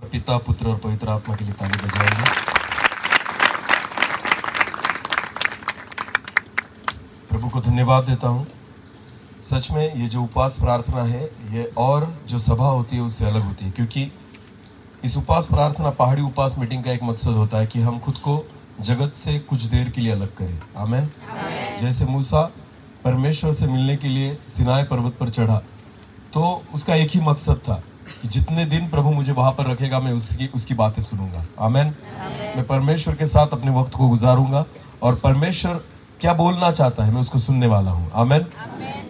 पिता, पुत्र और पवित्र आत्मा के लिए ताली बजाएंगे। प्रभु को धन्यवाद देता हूँ। सच में ये जो उपवास प्रार्थना है, ये और जो सभा होती है उससे अलग होती है, क्योंकि इस उपवास प्रार्थना, पहाड़ी उपवास मीटिंग का एक मकसद होता है कि हम खुद को जगत से कुछ देर के लिए अलग करें। आमेन। जैसे मूसा परमेश्वर से मिलने के लिए सिनाई पर्वत पर चढ़ा, तो उसका एक ही मकसद था कि जितने दिन प्रभु मुझे वहां पर रखेगा, मैं उसकी बातें सुनूंगा। आमेन। मैं परमेश्वर के साथ अपने वक्त को गुजारूंगा और परमेश्वर क्या बोलना चाहता है मैं उसको सुनने वाला हूँ। आमेन।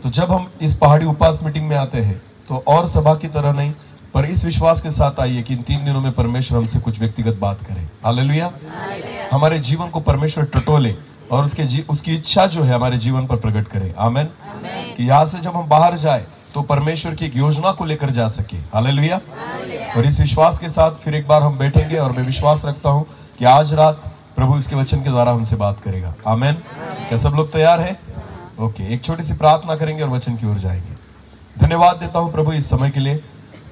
तो जब हम इस पहाड़ी उपवास मीटिंग में आते हैं तो और सभा की तरह नहीं, पर इस विश्वास के साथ आइए कि इन 3 दिनों में परमेश्वर हमसे कुछ व्यक्तिगत बात करे। हालेलुया। हमारे जीवन को परमेश्वर टटोले और उसकी इच्छा जो है हमारे जीवन पर प्रकट करे। आमेन। कि यहाँ से जब हम बाहर जाए तो परमेश्वर की एक योजना को लेकर जा सके। हालेलुया। और इस विश्वास के साथ फिर एक बार हम बैठेंगे और मैं विश्वास रखता हूँ कि आज रात प्रभु इसके वचन के द्वारा हमसे बात करेगा। आमेन। क्या सब लोग तैयार हैं? ओके, एक छोटी सी प्रार्थना करेंगे और वचन की ओर जाएंगे। धन्यवाद देता हूँ प्रभु इस समय के लिए।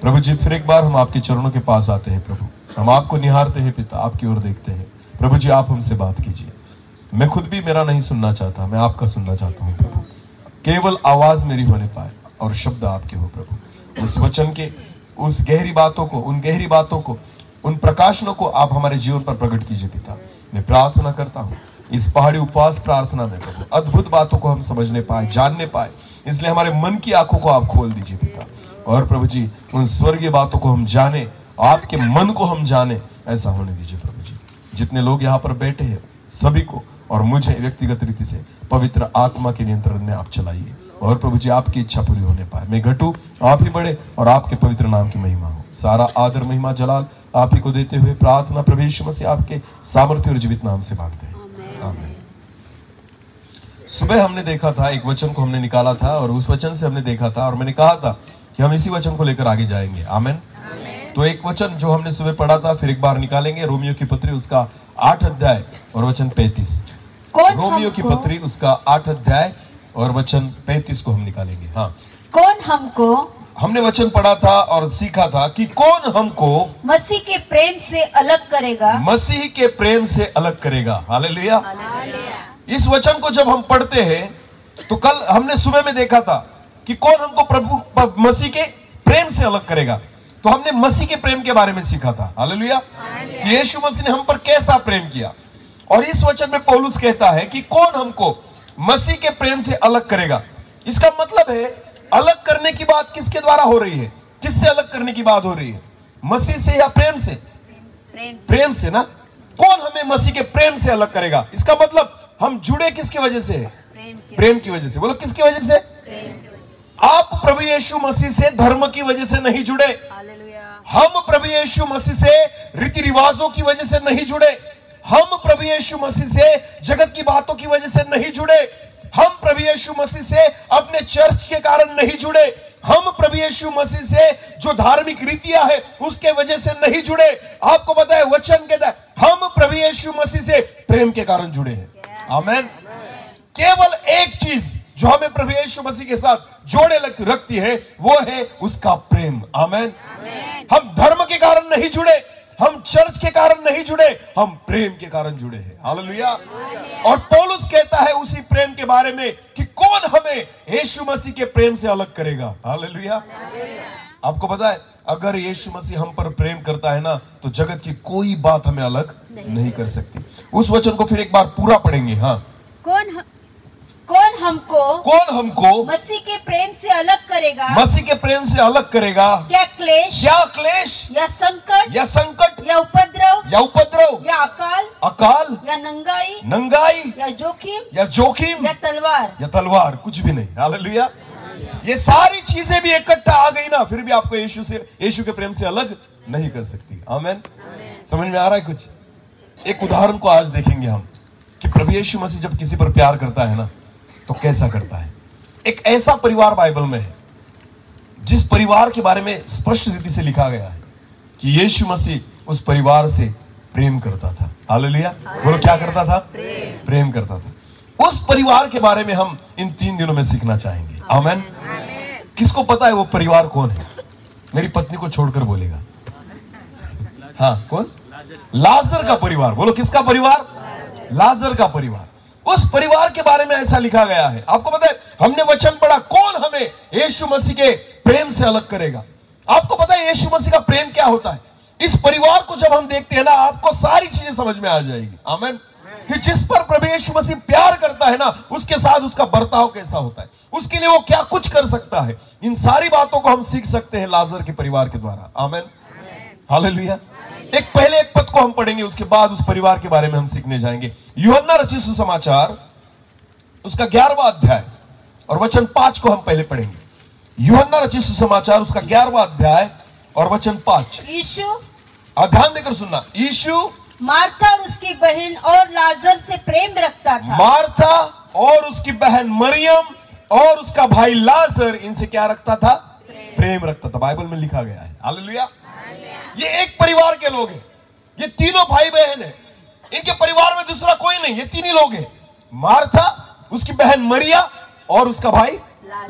प्रभु जी, फिर एक बार हम आपके चरणों के पास आते हैं। प्रभु, हम आपको निहारते हैं पिता, आपकी ओर देखते हैं। प्रभु जी, आप हमसे बात कीजिए। मैं खुद भी मेरा नहीं सुनना चाहता, मैं आपका सुनना चाहता हूँ प्रभु। केवल आवाज मेरी होने पाए और शब्द आपके हो प्रभु। उस वचन के उस गहरी बातों को, उन गहरी बातों को, उन प्रकाशनों को आप हमारे जीवन पर प्रकट कीजिए पिता। मैं प्रार्थना करता हूँ इस पहाड़ी उपवास प्रार्थना में प्रभु अद्भुत बातों को हम समझने पाए, जानने पाए, इसलिए हमारे मन की आंखों को आप खोल दीजिए पिता। और प्रभु जी, उन स्वर्गीय बातों को हम जाने, आपके मन को हम जाने, ऐसा होने दीजिए प्रभु जी। जितने लोग यहाँ पर बैठे हैं सभी को और मुझे व्यक्तिगत रीति से पवित्र आत्मा के नियंत्रण में आप चलाइए और प्रभु जी आपकी इच्छा पूरी होने पाए। मैं घटूं, आप ही बढ़े और आपके पवित्र नाम की महिमा हो। सारा आदर, महिमा, जलाल आप ही को देते हुए प्रार्थना प्रभु यीशु मसीह आपके सामर्थ्य और जीवित नाम से मांगते हैं। आमीन। सुबह हमने देखा था, एक वचन को हमने निकाला था और उस वचन से हमने देखा था और मैंने कहा था कि हम इसी वचन को लेकर आगे जाएंगे। आमीन। तो एक वचन जो हमने सुबह पढ़ा था फिर एक बार निकालेंगे। रोमियो की पत्री उसका 8 अध्याय और वचन 35। रोमियो की पत्री उसका 8 अध्याय और वचन 35 को हम निकालेंगे। हाँ, कौन हमको, हमने वचन पढ़ा था और सीखा था कि कौन हमको मसीह के प्रेम से अलग करेगा, मसीह के प्रेम से अलग करेगा। हालेलुया। इस वचन को जब हम पढ़ते हैं तो कल हमने सुबह में देखा था कि कौन हमको प्रभु मसीह के प्रेम से अलग करेगा। तो हमने मसीह के प्रेम के बारे में सीखा था। हालेलुया। यीशु मसीह ने हम पर कैसा प्रेम किया। और इस वचन में पौलुस कहता है कि कौन हमको मसीह के प्रेम से अलग करेगा। इसका मतलब है अलग करने की बात किसके द्वारा हो रही है? किससे अलग करने की बात हो रही है? मसीह से या प्रेम से? प्रेम से ना। कौन हमें मसीह के प्रेम से अलग करेगा? इसका मतलब हम जुड़े किसकी वजह से? प्रेम की वजह से। बोलो किसकी वजह से? आप प्रभु यीशु मसीह से धर्म की वजह से नहीं जुड़े। हम प्रभु यीशु मसीह से रीति रिवाजों की वजह से नहीं जुड़े। हम प्रभु यीशु मसीह से जगत की बातों की वजह से नहीं जुड़े। हम प्रभु यीशु मसीह से अपने चर्च के कारण नहीं जुड़े। हम प्रभु यीशु मसीह से जो धार्मिक रीतियां है उसके वजह से नहीं जुड़े। आपको पता है वचन कहता है हम प्रभु यीशु मसीह से प्रेम के कारण जुड़े हैं। आमीन। केवल एक चीज जो हमें प्रभु यीशु मसीह के साथ जोड़े रखती है वो है उसका प्रेम। आमीन। हम धर्म के कारण नहीं जुड़े, हम चर्च के कारण नहीं जुड़े, हम प्रेम के कारण जुड़े हैं। हालेलुया। और पौलुस कहता है उसी प्रेम के बारे में कि कौन हमें यीशु मसीह के प्रेम से अलग करेगा। हालेलुया। आपको पता है अगर यीशु मसीह हम पर प्रेम करता है ना तो जगत की कोई बात हमें अलग नहीं कर सकती। उस वचन को फिर एक बार पूरा पढ़ेंगे। हाँ, कौन हमको मसीह के प्रेम से अलग करेगा, मसीह के प्रेम से अलग करेगा। क्या क्लेश, या संकट, या उपद्रव, या अकाल, या नंगाई, या जोखिम, या तलवार, कुछ भी नहीं। हालेलुया। ये सारी चीजें भी इकट्ठा आ गई ना, फिर भी आपको यीशु के प्रेम से अलग नहीं कर सकती। आमीन। समझ में आ रहा है कुछ? एक उदाहरण को आज देखेंगे हम कि प्रभु यीशु मसीह जब किसी पर प्यार करता है ना तो कैसा करता है। एक ऐसा परिवार बाइबल में है जिस परिवार के बारे में स्पष्ट रीति से लिखा गया है कि यीशु मसीह उस परिवार से प्रेम करता था। हालेलुया। बोलो क्या करता था? प्रेम करता था। उस परिवार के बारे में हम इन 3 दिनों में सीखना चाहेंगे। आमीन। किसको पता है वो परिवार कौन है? मेरी पत्नी को छोड़कर बोलेगा। हाँ, कौन? लाजर का परिवार। बोलो किसका परिवार? लाजर का परिवार। उस परिवार के बारे में ऐसा लिखा गया है। आपको पता है, हमने वचन पढ़ा, कौन हमें यीशु मसीह के प्रेम से अलग करेगा। आपको पता है यीशु मसीह का प्रेम क्या होता है? इस परिवार को जब हम देखते हैं ना, आपको सारी चीजें समझ में आ जाएगी। आमीन। कि जिस पर प्रभु यीशु मसीह प्यार करता है ना, उसके साथ उसका बर्ताव कैसा होता है, उसके लिए वो क्या कुछ कर सकता है, इन सारी बातों को हम सीख सकते हैं लाजर के परिवार के द्वारा। आमीन, हालेलुया। पहले एक पद को हम पढ़ेंगे, उसके बाद उस परिवार के बारे में हम सीखने जाएंगे। यूहन्ना रचित सुसमाचार उसका 11वां अध्याय और वचन 5 को हम पहले पढ़ेंगे। यूहन्ना रचित सुसमाचार उसका 11वां अध्याय और वचन 5। यीशु, ध्यान देकर सुनना, यीशु मार्था और उसकी बहन और लाजर से प्रेम रखता था। मार्था और उसकी बहन मरियम और उसका भाई लाजर, इनसे क्या रखता था? प्रेम रखता था। बाइबल में लिखा गया है। हालेलुया। ये एक परिवार के लोग हैं, ये तीनों भाई बहन हैं, इनके परिवार में दूसरा कोई नहीं, ये तीन ही लोग हैं। मार्था, उसकी बहन मरिया और उसका भाई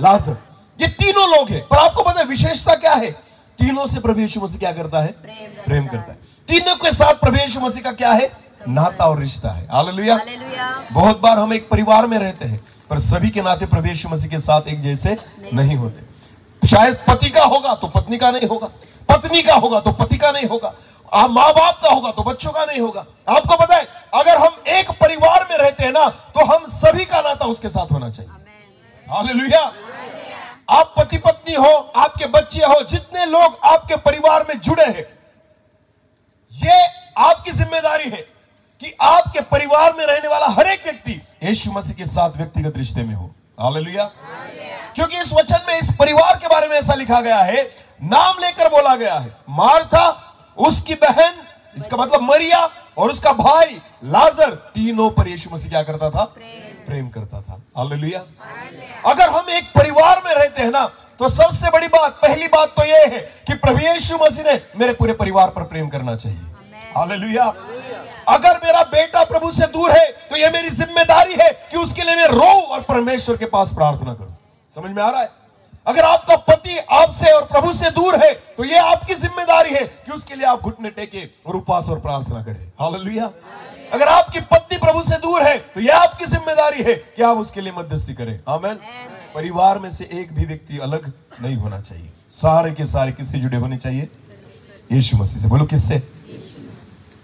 लाजर, ये तीनों लोग हैं। पर आपको पता है विशेषता क्या है? तीनों से प्रभु यीशु मसीह क्या करता है? प्रेम करता है। तीनों के साथ प्रभु यीशु मसीह का क्या है? नाता और रिश्ता है। हालेलुया। बहुत बार हम एक परिवार में रहते हैं, पर सभी के नाते प्रभु यीशु मसीह के साथ एक जैसे नहीं होते। शायद पति का होगा तो पत्नी का नहीं होगा, पत्नी का होगा तो पति का नहीं होगा, माँ बाप का होगा तो बच्चों का नहीं होगा। आपको पता है, अगर हम एक परिवार में रहते हैं ना, तो हम सभी का नाता उसके साथ होना चाहिए। हालेलुया। आप पति पत्नी हो, आपके बच्चे हो, जितने लोग आपके परिवार में जुड़े हैं, ये आपकी जिम्मेदारी है कि आपके परिवार में रहने वाला हर एक व्यक्ति यीशु मसीह के साथ व्यक्तिगत रिश्ते में हो। हालेलुया। क्योंकि इस वचन में इस परिवार के बारे में ऐसा लिखा गया है, नाम लेकर बोला गया है। मार्था, उसकी बहन, इसका मतलब मरिया, और उसका भाई लाजर, तीनों पर यीशु मसीह क्या करता था? प्रेम करता था। हालेलुया। अगर हम एक परिवार में रहते हैं ना, तो सबसे बड़ी बात, पहली बात तो यह है कि प्रभु यीशु मसीह ने मेरे पूरे परिवार पर प्रेम करना चाहिए। हालेलुया। अगर मेरा बेटा प्रभु से दूर है, तो यह मेरी जिम्मेदारी है कि उसके लिए मैं रो और परमेश्वर के पास प्रार्थना करूं। समझ में आ रहा है? अगर आपका पति आपसे और प्रभु से दूर है, तो यह आपकी जिम्मेदारी है कि उसके लिए आप घुटने टेके और उपवास और प्रार्थना करें। हालेलुया। अगर आपकी पत्नी प्रभु से दूर है, तो यह आपकी जिम्मेदारी है कि आप उसके लिए मध्यस्थी करें। आमीन। परिवार में से एक भी व्यक्ति अलग नहीं होना चाहिए। सारे के सारे किससे जुड़े होने चाहिए? यीशु मसीह से। बोलो किससे?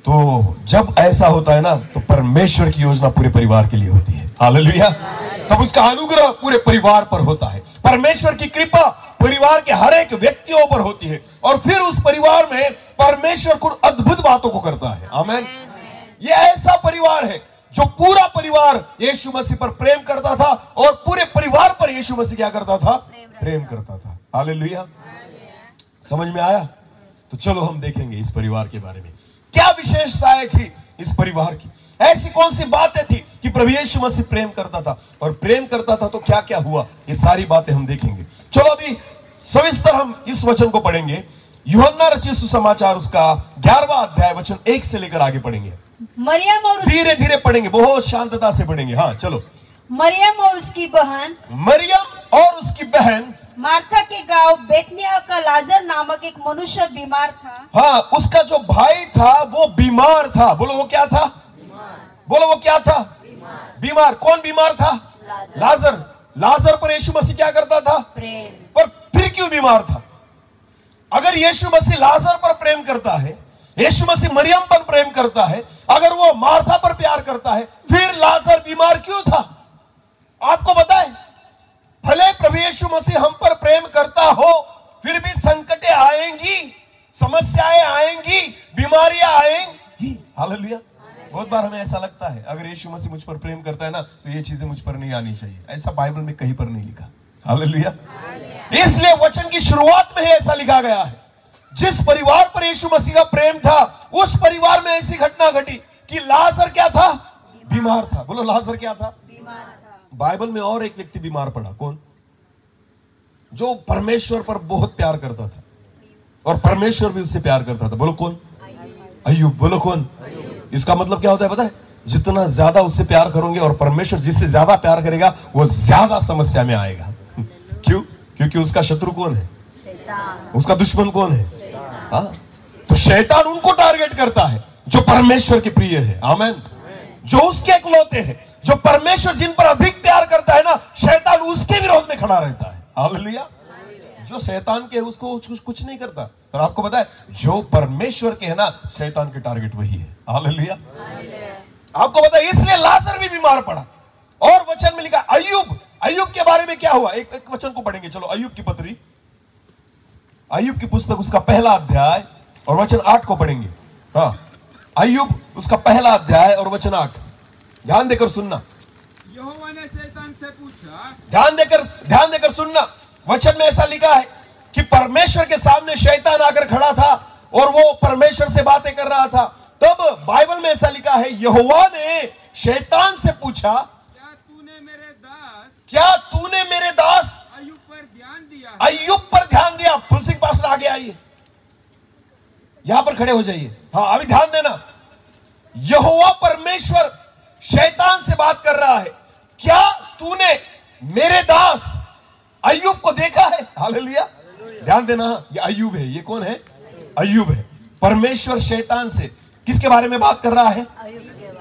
तो जब ऐसा होता है ना, तो परमेश्वर की योजना पूरे परिवार के लिए होती है। हालेलुया। तब उसका अनुग्रह पूरे परिवार पर होता है, परमेश्वर की कृपा परिवार के हर एक व्यक्तियों पर होती है, और फिर उस परिवार में परमेश्वर कुछ अद्भुत बातों को करता है। आमीन। यह ऐसा परिवार है जो पूरा परिवार यीशु मसीह पर प्रेम करता था, और पूरे परिवार पर यीशु मसीह क्या करता था? प्रेम करता था। हालेलुया। समझ में आया? तो चलो हम देखेंगे इस परिवार के बारे में, क्या विशेषताएं थी इस परिवार की, ऐसी कौन सी बातें थी कि प्रभु यीशु मसीह प्रेम करता था, और प्रेम करता था तो क्या क्या हुआ, ये सारी बातें हम देखेंगे। चलो अभी सविस्तर हम इस वचन को पढ़ेंगे। यूहन्ना रचित सुसमाचार उसका 11वां अध्याय वचन 1 से लेकर आगे पढ़ेंगे। मरियम और धीरे धीरे पढ़ेंगे, बहुत शांतता से पढ़ेंगे। हाँ चलो। मरियम और उसकी बहन, मरियम और उसकी बहन मार्था के गांव बेथनिया का लाजर नामक एक मनुष्य बीमार था। हाँ, उसका जो भाई था वो बीमार था। बोलो वो क्या था? बोलो वो क्या था? बीमार। कौन बीमार था? लाजर। लाजर पर यीशु मसीह क्या करता था? प्रेम। पर फिर क्यों बीमार था? अगर यीशु मसीह लाजर पर प्रेम करता है, यीशु मसीह मरियम पर प्रेम करता है, अगर वो मार्था पर प्यार करता है, फिर लाजर बीमार क्यों था? आपको बताए, भले प्रभु यीशु मसीह हम पर प्रेम करता हो, फिर भी संकटें आएंगी, समस्याएं आएंगी, बीमारियां आएंगी। हालेलुया। बहुत बार हमें ऐसा लगता है अगर यीशु मसीह मुझ पर प्रेम करता है ना, तो ये चीजें मुझ पर नहीं आनी चाहिए। ऐसा बाइबल में कहीं पर नहीं लिखा। हालेलुया। इसलिए वचन की शुरुआत में ही ऐसा लिखा गया है, जिस परिवार पर यीशु मसीह का प्रेम था, उस परिवार में ऐसी घटना घटी कि लाजर क्या था? बीमार था। बोलो लाजर क्या था? बीमार था। बाइबल में और एक व्यक्ति बीमार पड़ा। कौन? जो परमेश्वर पर बहुत प्यार करता था, और परमेश्वर भी उससे प्यार करता था। बोलो कौन? अय्यूब। बोलो कौन? इसका मतलब क्या होता है पता है? जितना ज्यादा उससे प्यार करोगे, और परमेश्वर जिससे ज्यादा प्यार करेगा, वो ज्यादा समस्या में आएगा। क्यों? क्योंकि उसका शत्रु कौन है? उसका दुश्मन कौन है? हाँ, तो शैतान उनको टारगेट करता है जो परमेश्वर के प्रिय है। आमेन। जो उसके इकलौते हैं, जो परमेश्वर जिन पर अधिक प्यार करता है ना, शैतान उसके विरोध में खड़ा रहता है। हालेलुया। जो शैतान के है उसको कुछ नहीं करता, पर आपको पता है जो परमेश्वर के है ना, शैतान के टारगेट वही है। हालेलुया। आपको पता है इसलिए लाजर भी बीमार पड़ा। और वचन में लिखा अय्यूब के बारे में क्या हुआ, एक वचन को पढ़ेंगे। चलो अय्यूब की पत्री, अय्यूब की पुस्तक उसका पहला अध्याय और वचन 8 को पढ़ेंगे। हाँ, अय्यूब उसका पहला अध्याय और वचन 8, ध्यान देकर सुनना। यहोवा ने शैतान से पूछा, ध्यान देकर सुनना। वचन में ऐसा लिखा है कि परमेश्वर के सामने शैतान आकर खड़ा था और वो परमेश्वर से बातें कर रहा था। तब बाइबल में ऐसा लिखा है, यहोवा ने शैतान से पूछा, क्या तूने मेरे दास अय्यूब पर ध्यान दिया? अय्यूब पर ध्यान दिया। फुल सिंह पास्टर आगे आइए, यहां पर खड़े हो जाइए। हाँ, अभी ध्यान देना। यहोवा परमेश्वर शैतान से बात कर रहा है, क्या तूने मेरे दास अय्यूब को देखा है? हालेलुया। ध्यान देना, ये अय्यूब है। ये कौन है? अय्यूब है। परमेश्वर शैतान से किसके बारे में बात कर रहा है?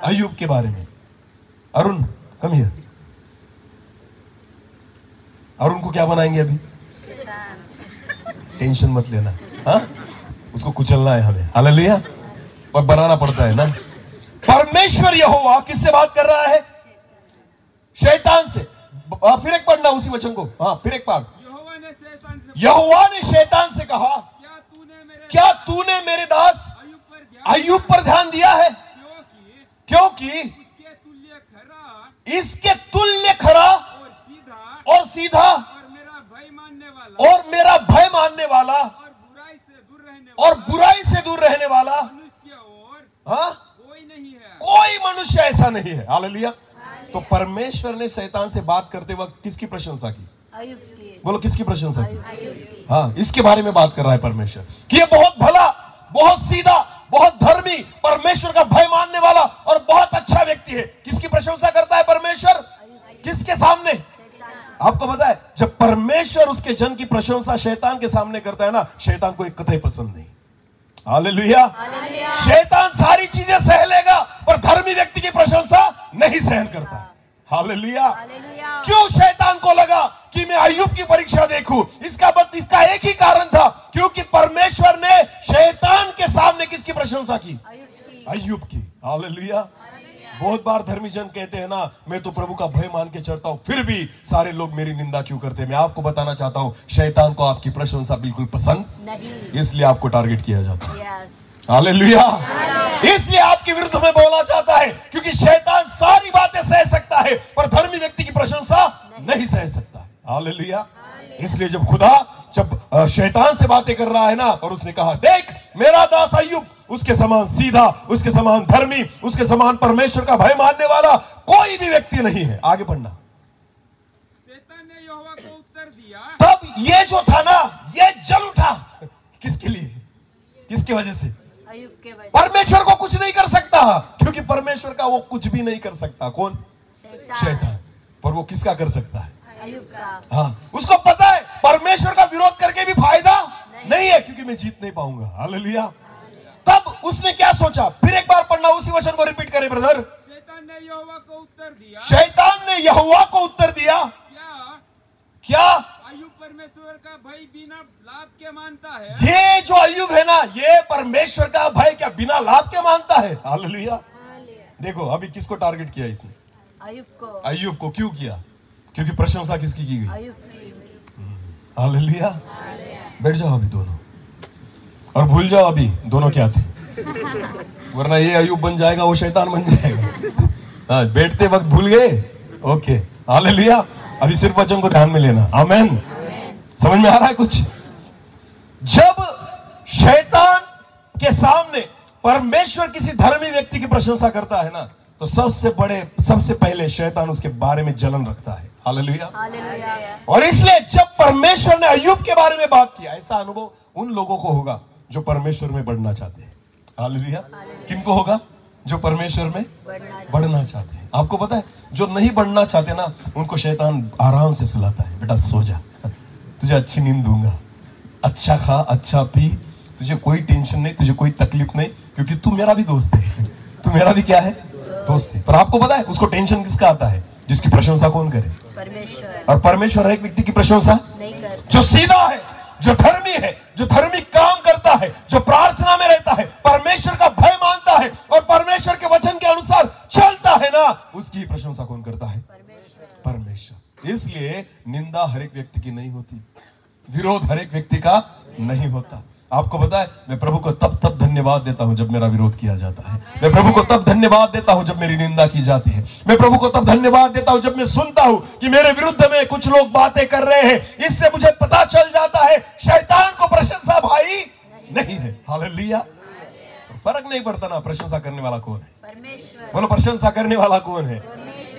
अय्यूब के बारे में। Arun come here. अरुण को क्या बनाएंगे अभी? टेंशन मत लेना, हाँ, उसको कुचलना है हमें। हालेलुया। और बनाना पड़ता है ना। परमेश्वर यहोवा किससे बात कर रहा है? शैतान से। फिर एक पढ़ना उसी वचन को। हाँ, फिर एक पढ़। यहोवा ने शैतान से कहा, क्या तूने मेरे दास अय्यूब पर ध्यान दिया है? क्योंकि इसके तुल्य खरा और सीधा और मेरा भय मानने वाला और बुराई से दूर रहने वाला हाँ, कोई मनुष्य ऐसा नहीं है। हालेलुया। तो परमेश्वर ने शैतान से बात करते वक्त किसकी प्रशंसा की? अय्यूब की। बोलो, किसकी प्रशंसा की? हाँ, इसके बारे में बात कर रहा है परमेश्वर कि ये बहुत भला, बहुत सीधा, बहुत धर्मी, परमेश्वर का भय मानने वाला और बहुत अच्छा व्यक्ति है। किसकी प्रशंसा करता है परमेश्वर? किसके सामने? आपको पता है, जब परमेश्वर उसके जन की प्रशंसा शैतान के सामने करता है ना, शैतान को एक कतई पसंद नहीं। हालेलुया। शैतान सारी चीजें सह लेगा पर धर्मी व्यक्ति की प्रशंसा नहीं सहन करता। हालेलुया। क्यों शैतान को लगा कि मैं अय्यूब की परीक्षा देखूं? इसका एक ही कारण था, क्योंकि परमेश्वर ने शैतान के सामने किसकी प्रशंसा की? अय्यूब की। हालेलुया। बहुत बार धर्मी जन कहते हैं ना, मैं तो प्रभु का भय मान के चलता हूं, फिर भी सारे लोग मेरी निंदा क्यों करते हैं? मैं आपको बताना चाहता हूं, शैतान को आपकी प्रशंसा बिल्कुल पसंद नहीं, इसलिए आपको टारगेट किया जाता है। हालेलुया। इसलिए आपके विरुद्ध में बोलना चाहता है, क्योंकि शैतान सारी बातें सह सकता है पर धर्मी व्यक्ति की प्रशंसा नहीं सह सकता। हालेलुया। इसलिए जब खुदा शैतान से बातें कर रहा है ना, और उसने कहा, देख मेरा दास अय्यूब उसके समान सीधा, उसके समान धर्मी, उसके समान परमेश्वर का भय मानने वाला कोई भी व्यक्ति नहीं है। आगे पढ़ना। शैतान ने यहोवा को उत्तर दिया, तब ये जो था ना, ये जल उठा। किसके लिए? किसकी वजह से? अय्यूब के वजह। परमेश्वर को कुछ नहीं कर सकता, क्योंकि परमेश्वर का वो कुछ भी नहीं कर सकता। कौन? शैतान। पर वो किसका कर सकता है? अय्यूब का। हाँ, उसको पता है परमेश्वर का विरोध करके भी फायदा नहीं है, क्योंकि मैं जीत नहीं पाऊंगा। हालेलुया। तब उसने क्या सोचा? फिर एक बार पढ़ना, उसी वचन को रिपीट करें ब्रदर। शैतान ने यहोवा को उत्तर दिया, शैतान ने यहोवा को उत्तर दिया, क्या अय्यूब परमेश्वर का भय बिना लाभ के मानता है? ये जो अय्यूब है ना, ये परमेश्वर का भय क्या बिना लाभ के मानता है? हालेलुया। देखो अभी किसको टारगेट किया इसने? अय्यूब को। अय्यूब को। क्यों किया? क्योंकि प्रशंसा किसकी की गई? अय्यूब की। हालेलुया। बैठ जाओ अभी दोनों, और भूल जाओ अभी दोनों क्या थे, वरना ये अय्यूब बन जाएगा, वो शैतान बन जाएगा। हाँ, बैठते वक्त भूल गए। Okay, hallelujah. अभी सिर्फ वचन को ध्यान में लेना। आमेन। समझ में आ रहा है कुछ? जब शैतान के सामने परमेश्वर किसी धर्मी व्यक्ति की प्रशंसा करता है ना, तो सबसे पहले शैतान उसके बारे में जलन रखता है। हालेलुया। और इसलिए जब परमेश्वर ने अय्यूब के बारे में बात किया, ऐसा अनुभव उन लोगों को होगा जो परमेश्वर में बढ़ना चाहते हैं। हालेलुया। किनको होगा? जो परमेश्वर में बढ़ना चाहते हैं। आपको पता है, जो नहीं बढ़ना चाहते ना, उनको शैतान आराम से सुलाता है, बेटा सो जा, तुझे अच्छी नींद दूंगा, अच्छा खा, अच्छा पी, तुझे कोई टेंशन नहीं, तुझे कोई तकलीफ नहीं, क्योंकि तू मेरा भी दोस्त है। तू मेरा भी क्या है? दोस्त है। पर आपको पता है उसको टेंशन किसका आता है? जिसकी प्रशंसा कौन करे? परमेश्वर। और परमेश्वर हर एक व्यक्ति की प्रशंसा नहीं कर। जो सीधा है, जो धर्मी है, जो धार्मिक काम करता है, जो प्रार्थना में रहता है, परमेश्वर का भय मानता है और परमेश्वर के वचन के अनुसार चलता है ना, उसकी प्रशंसा कौन करता है? परमेश्वर। इसलिए निंदा हर एक व्यक्ति की नहीं होती, विरोध हर एक व्यक्ति का नहीं होता। आपको पता है मैं प्रभु को तब धन्यवाद देता हूं जब मेरा विरोध किया जाता है। मैं प्रभु को तब धन्यवाद देता हूं जब मेरी निंदा की जाती है। मैं प्रभु को तब धन्यवाद देता हूं जब मैं सुनता हूं कि मेरे विरुद्ध में कुछ लोग बातें कर रहे हैं। इससे मुझे पता चल जाता है शैतान को प्रशंसा भाई नहीं है। हालेलुया। फर्क नहीं पड़ता ना प्रशंसा करने वाला कौन है। परमेश्वर। बोलो प्रशंसा करने वाला कौन है?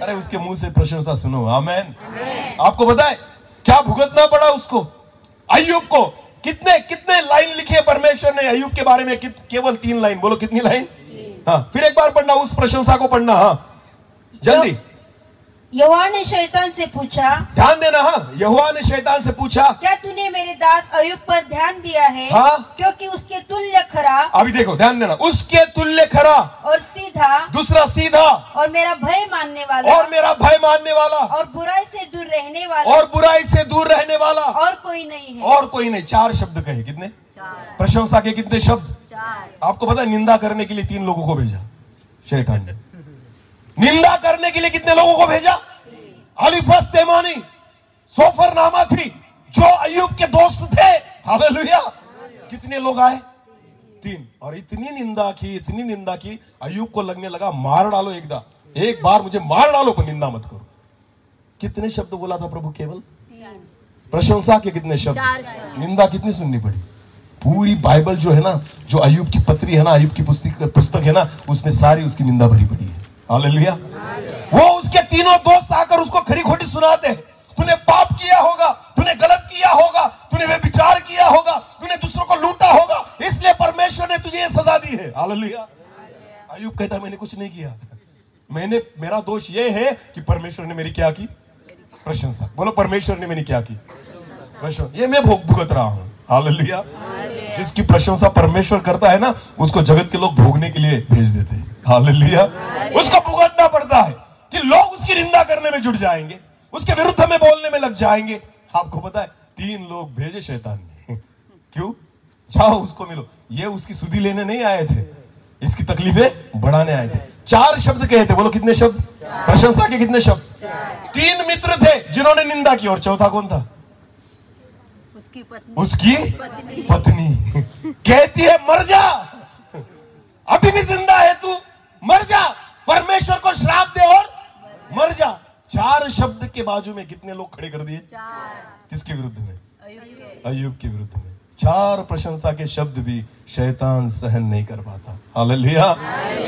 अरे उसके मुंह से प्रशंसा सुनो। आमेन। आपको पता है क्या भुगतना पड़ा उसको? अय्यूब को कितने लाइन लिखे परमेश्वर ने अय्यूब के बारे में? केवल 3 लाइन। बोलो कितनी लाइन? हाँ, फिर एक बार पढ़ना, उस प्रशंसा को पढ़ना। हाँ जल्दी। यहोवा ने शैतान से पूछा, ध्यान देना। हाँ, यहोवा ने शैतान से पूछा, क्या तूने मेरे दास अय्यूब पर ध्यान दिया है? हाँ? क्योंकि उसके तुल्य खरा। अभी देखो, ध्यान देना। उसके तुल्य खरा और सीधा। दूसरा सीधा और मेरा भय मानने वाला। और मेरा भय मानने वाला और बुराई से दूर रहने वाला। और बुराई से दूर रहने वाला और कोई नहीं है। और कोई नहीं। 4 शब्द कहे। कितने? 4। प्रशंसा के कितने शब्द? 4। आपको पता है निंदा करने के लिए 3 लोगों को भेजा शैतान ने। निंदा करने के लिए कितने लोगों को भेजा? अलीफस तेमानी, सोफर नामा थी जो अय्यूब के दोस्त थे। हालेलुया। कितने लोग आए? 3। और इतनी निंदा की अय्यूब को लगने लगा मार डालो एक बार मुझे मार डालो, पर निंदा मत करो। कितने शब्द बोला था प्रभु? केवल 3। प्रशंसा के कितने शब्द? 4। निंदा कितनी सुननी पड़ी? पूरी बाइबल जो है ना, जो अय्यूब की पत्री है ना, अय्यूब की पुस्तक है ना, उसमें सारी उसकी निंदा भरी पड़ी है। हालेलुया। वो उसके तीनों दोस्त आकर उसको खरी खोटी सुनाते हैं। तूने पाप किया होगा, तूने गलत किया होगा, तूने व्यभिचार किया होगा, तूने दूसरों को लूटा होगा, इसलिए परमेश्वर ने तुझे ये सजा दी है। हालेलुया। अय्यूब कहता मैंने कुछ नहीं किया, मेरा दोष ये है कि परमेश्वर ने मेरी क्या की? प्रशंसा। बोलो परमेश्वर ने मेरी क्या की? प्रशंसा। ये मैं भुगत रहा हूं। हालेलुया। जिसकी प्रशंसा परमेश्वर करता है ना, उसको जगत के लोग भोगने के लिए भेज देते हैं। हालेलुया। उसको भुगतना पड़ता है कि लोग उसकी निंदा करने में जुट जाएंगे, उसके विरुद्ध में बोलने में लग जाएंगे। आपको पता है 3 लोग भेजे शैतान ने। क्यों? जाओ उसको मिलो। ये उसकी सुधी लेने नहीं आए थे, इसकी तकलीफें बढ़ाने आए थे। 4 शब्द कहे थे। बोलो कितने शब्द? प्रशंसा के कितने शब्द? 3 मित्र थे जिन्होंने निंदा की, और चौथा कौन था? उसकी पत्नी। कहती है मर जा, अभी भी जिंदा है तू, मर जा, परमेश्वर को श्राप दे और मर जा। 4 शब्द के बाजू में कितने लोग खड़े कर दिए? 4। किसके विरुद्ध में? अय्यूब के विरुद्ध में। 4 प्रशंसा के शब्द भी शैतान सहन नहीं कर पाता। हालेलुया।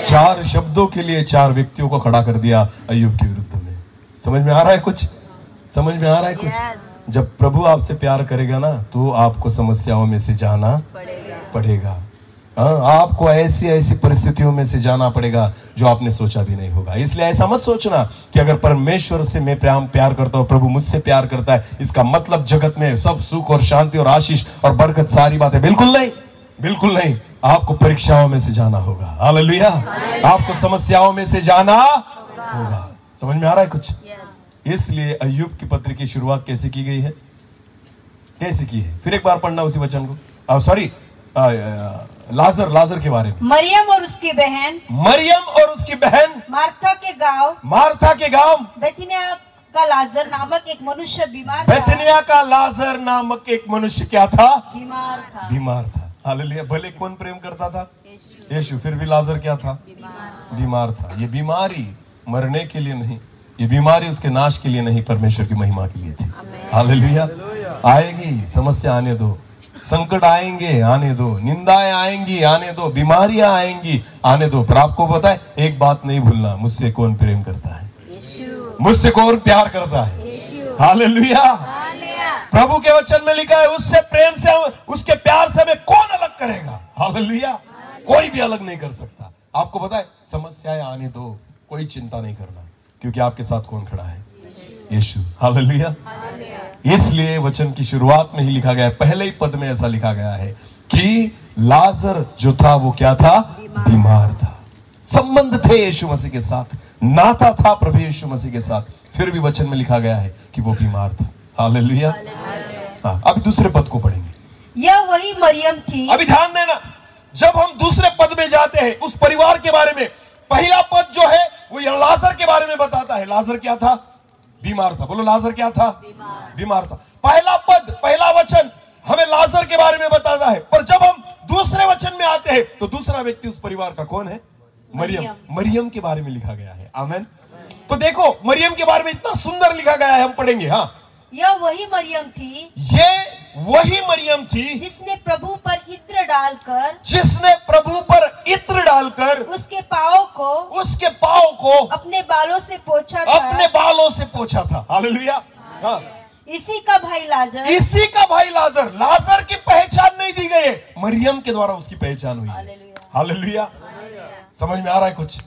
4 शब्दों के लिए 4 व्यक्तियों को खड़ा कर दिया अय्यूब के विरुद्ध में। समझ में आ रहा है कुछ? समझ में आ रहा है कुछ? जब प्रभु आपसे प्यार करेगा ना, तो आपको समस्याओं में से जाना पड़ेगा। हाँ, आपको ऐसी परिस्थितियों में से जाना पड़ेगा जो आपने सोचा भी नहीं होगा। इसलिए ऐसा मत सोचना कि अगर परमेश्वर से मैं प्यार करता हूँ, प्रभु मुझसे प्यार करता है, इसका मतलब जगत में सब सुख और शांति और आशीष और बरकत सारी बातें। बिल्कुल नहीं, बिल्कुल नहीं। आपको परीक्षाओं में से जाना होगा। हालेलुया। आपको समस्याओं में से जाना होगा। समझ में आ रहा है कुछ? इसलिए अय्यूब की पत्री की शुरुआत कैसे की गई है? कैसे की है? फिर एक बार पढ़ना उसी वचन को। सॉरी, लाजर के बारे में। मरियम और उसकी बहन मार्था के गांव बेथनिया का लाजर नामक एक मनुष्य बीमार था। बेथनिया का लाजर नामक एक मनुष्य क्या था? बीमार था। हालेलुया। भले कौन प्रेम करता था? यीशु। फिर भी लाजर क्या था? बीमार था। ये बीमारी मरने के लिए नहीं, ये बीमारी उसके नाश के लिए नहीं, परमेश्वर की महिमा के लिए थी। हालेलुया। आएगी, समस्या आने दो, संकट आएंगे आने दो, निंदाएं आएंगी आने दो, बीमारियां आएंगी आने दो, पर आपको पता है एक बात नहीं भूलना, मुझसे कौन प्रेम करता है? मुझसे कौन प्यार करता है? हालेलुया। प्रभु के वचन में लिखा है उससे प्रेम से, उसके प्यार से हमें कौन अलग करेगा? हालेलुया। कोई भी अलग नहीं कर सकता। आपको पता है समस्याएं आने दो, कोई चिंता नहीं करना, क्योंकि आपके साथ कौन खड़ा है? यीशु। हालेलुया। इसलिए वचन की शुरुआत में ही लिखा गया है, पहले ही पद में ऐसा लिखा गया है कि लाजर जो था वो क्या था? बीमार था। संबंध थे यीशु मसीह के साथ, नाता था प्रभु यीशु मसीह के साथ, फिर भी वचन में लिखा गया है कि वो बीमार था। हालेलुया। हाँ, अब दूसरे पद को पढ़ेंगे। यह वही मरियम थी। अभी ध्यान देना, जब हम दूसरे पद में जाते हैं उस परिवार के बारे में, पहला पद जो है वो लाजर के बारे में बताता है। लाजर क्या था? बीमार था। बोलो लाजर क्या था? बीमार था। पहला पद, पहला वचन हमें लाजर के बारे में बताता है। पर जब हम दूसरे वचन में आते हैं तो दूसरा व्यक्ति उस परिवार का कौन है? मरियम। मरियम के बारे में लिखा गया है। आमीन। तो देखो मरियम के बारे में इतना सुंदर लिखा गया है, हम पढ़ेंगे। हाँ, यह वही मरियम थी, ये वही मरियम थी जिसने प्रभु पर इत्र डालकर, उसके पाँव को अपने बालों से पोंछा था। हालेलुया। हाँ, इसी का भाई लाजर। लाजर की पहचान नहीं दी गई, मरियम के द्वारा उसकी पहचान हुई। हालेलुया। समझ में आ रहा है कुछ?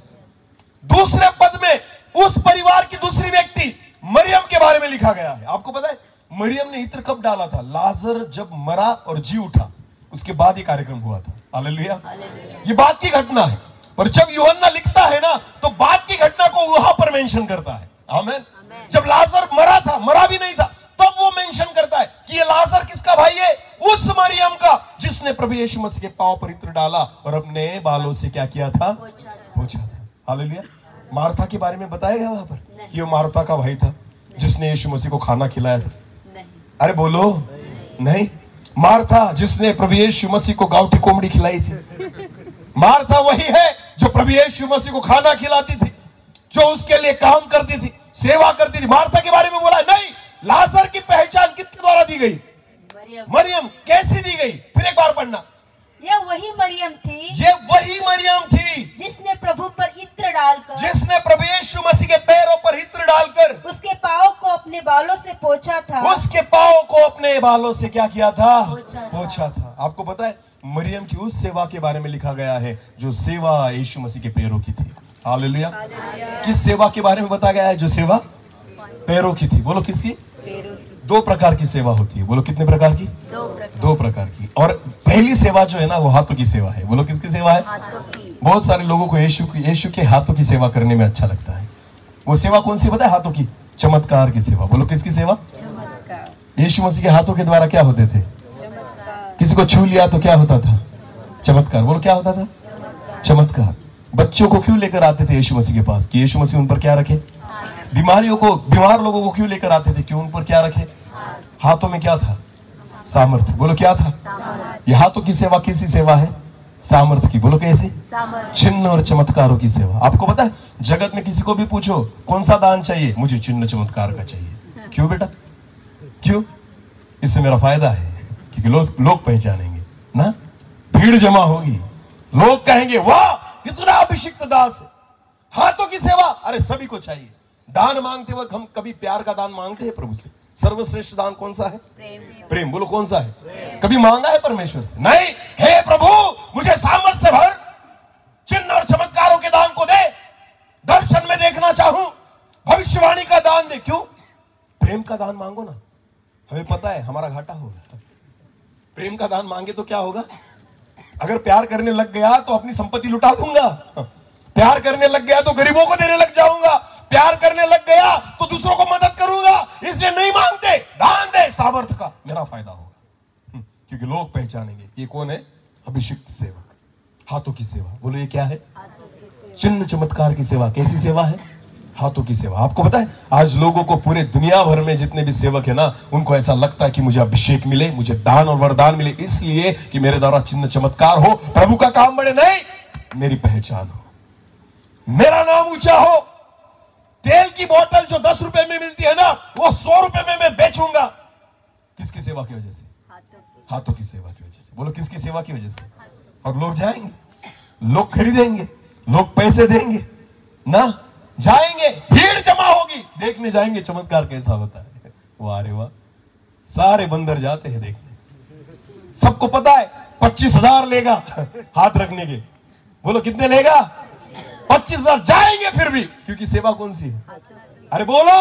दूसरे पद में उस परिवार की दूसरी व्यक्ति मरियम के बारे में लिखा गया है। आपको पता है मरियम ने इत्र कब डाला था? लाजर जब मरा और जी उठा उसके बाद ये कार्यक्रम हुआ था। हालेलुया। ये बात की घटना है, पर जब यूहन्ना लिखता है ना तो बात की घटना को वहां पर मेंशन करता है। आमीन। जब लाजर मरा था, मरा भी नहीं था, तब वो मेंशन करता है कि ये लाजर किसका भाई है? उस मरियम का जिसने प्रभु यीशु मसीह के पांव पर इत्र डाला और अपने बालों से क्या किया था? पोंछा था। हालेलुया। मार्था के बारे में बताया गया वहां पर कि वो मार्था का भाई था जिसने यीशु मसीह को खाना खिलाया था। अरे बोलो नहीं। मार्था जिसने प्रभु यीशु मसीह को गावठी कोमड़ी खिलाई थी। मार्था वही है जो प्रभु यीशु मसीह को खाना खिलाती थी, जो उसके लिए काम करती थी, सेवा करती थी। मार्था के बारे में बोला नहीं। लाजर की पहचान किसके द्वारा दी गई? मरियम। कैसी दी गई? फिर एक बार पढ़ना। यह वही मरियम थी, जिसने प्रभु पर इत्र डालकर, जिसने प्रभु यीशु मसीह के पैरों पर इत्र डालकर उसके पाँव को अपने बालों से पोंछा था। उसके पाँव को अपने बालों से क्या किया था? पोंछा था। आपको पता है मरियम की उस सेवा के बारे में लिखा गया है जो सेवा यीशु मसीह के पैरों की थी। हालेलुया। किस सेवा के बारे में बताया गया है? जो सेवा पैरों की थी। बोलो किसकी? दो प्रकार की सेवा होती है। बोलो कितने प्रकार की? दो प्रकार की। और पहली सेवा जो है ना वो हाथों की सेवा है। बोलो किसकी सेवा है? बहुत सारे लोगों को यीशु के हाथों की सेवा करने में अच्छा लगता है। वो सेवा कौन सी पता है? हाथों की, चमत्कार की सेवा। बोलो किसकी सेवा? यीशु मसीह के हाथों के द्वारा क्या होते थे? किसी को छू लिया तो क्या होता था? चमत्कार। बोलो क्या होता था? चमत्कार। बच्चों को क्यों लेकर आते थे यीशु मसीह के पास? कि यीशु मसीह उन पर क्या रखे? बीमार लोगों को क्यों लेकर आते थे? क्यों उन पर क्या रखे? हाथों में क्या था? सामर्थ्य। बोलो क्या था? ये हाथों की सेवा किसी सेवा है? सामर्थ्य की। बोलो कैसी? चिन्ह और चमत्कारों की सेवा। आपको पता है जगत में किसी को भी पूछो कौन सा दान चाहिए? मुझे चिन्ह चमत्कार का चाहिए। क्यों बेटा? क्यों? इससे मेरा फायदा है क्योंकि लोग पहचानेंगे ना, भीड़ जमा होगी, लोग कहेंगे वाह कितना अभिषिक्त दास है। हाथों की सेवा अरे सभी को चाहिए। दान मांगते वक्त हम कभी प्यार का दान मांगते हैं प्रभु से? सर्वश्रेष्ठ दान कौन सा है? प्रेम। बोलो कौन सा है? कभी मांगा है परमेश्वर से? नहीं। हे प्रभु मुझे सामर्थ्य से भर, चिन्ह और चमत्कारों के दान को दे, दर्शन में देखना चाहूं, भविष्यवाणी का दान दे। क्यों? प्रेम का दान मांगो ना, हमें पता है हमारा घाटा होगा। प्रेम का दान मांगे तो क्या होगा? अगर प्यार करने लग गया तो अपनी संपत्ति लुटा दूंगा, प्यार करने लग गया तो गरीबों को देने लग जाऊंगा, प्यार करने लग गया तो दूसरों को मदद करूंगा। इसलिए नहीं मांगते, दान दे सामर्थ्य का, मेरा फायदा होगा। क्योंकि लोग पहचानेंगे ये कौन है? अभिषिक्त सेवक। हाथों की सेवा। बोलो ये क्या है? चिन्ह चमत्कार की सेवा। कैसी सेवा है? हाथों की सेवा। आपको पता है आज लोगों को पूरे दुनिया भर में जितने भी सेवक है ना, उनको ऐसा लगता है कि मुझे अभिषेक मिले, मुझे दान और वरदान मिले, इसलिए कि मेरे द्वारा चिन्ह चमत्कार हो, प्रभु का काम बढ़े। नहीं, मेरी पहचान हो, मेरा नाम ऊंचा हो। तेल की बोतल जो 10 रुपए में मिलती है ना, वो 100 रुपए में मैं बेचूंगा। किसकी सेवा की वजह से? हाथों की सेवा की वजह से। बोलो किसकी सेवा की वजह से? और लोग जाएंगे, लोग खरीदेंगे, लोग पैसे देंगे ना, जाएंगे, भीड़ जमा होगी, देखने जाएंगे चमत्कार कैसा होता है। वाह रे वाह, सारे बंदर जाते हैं देखने। सबको पता है 25,000 लेगा हाथ रखने के। बोलो कितने लेगा? 25,000। जाएंगे फिर भी, क्योंकि सेवा कौन सी है? अरे बोलो,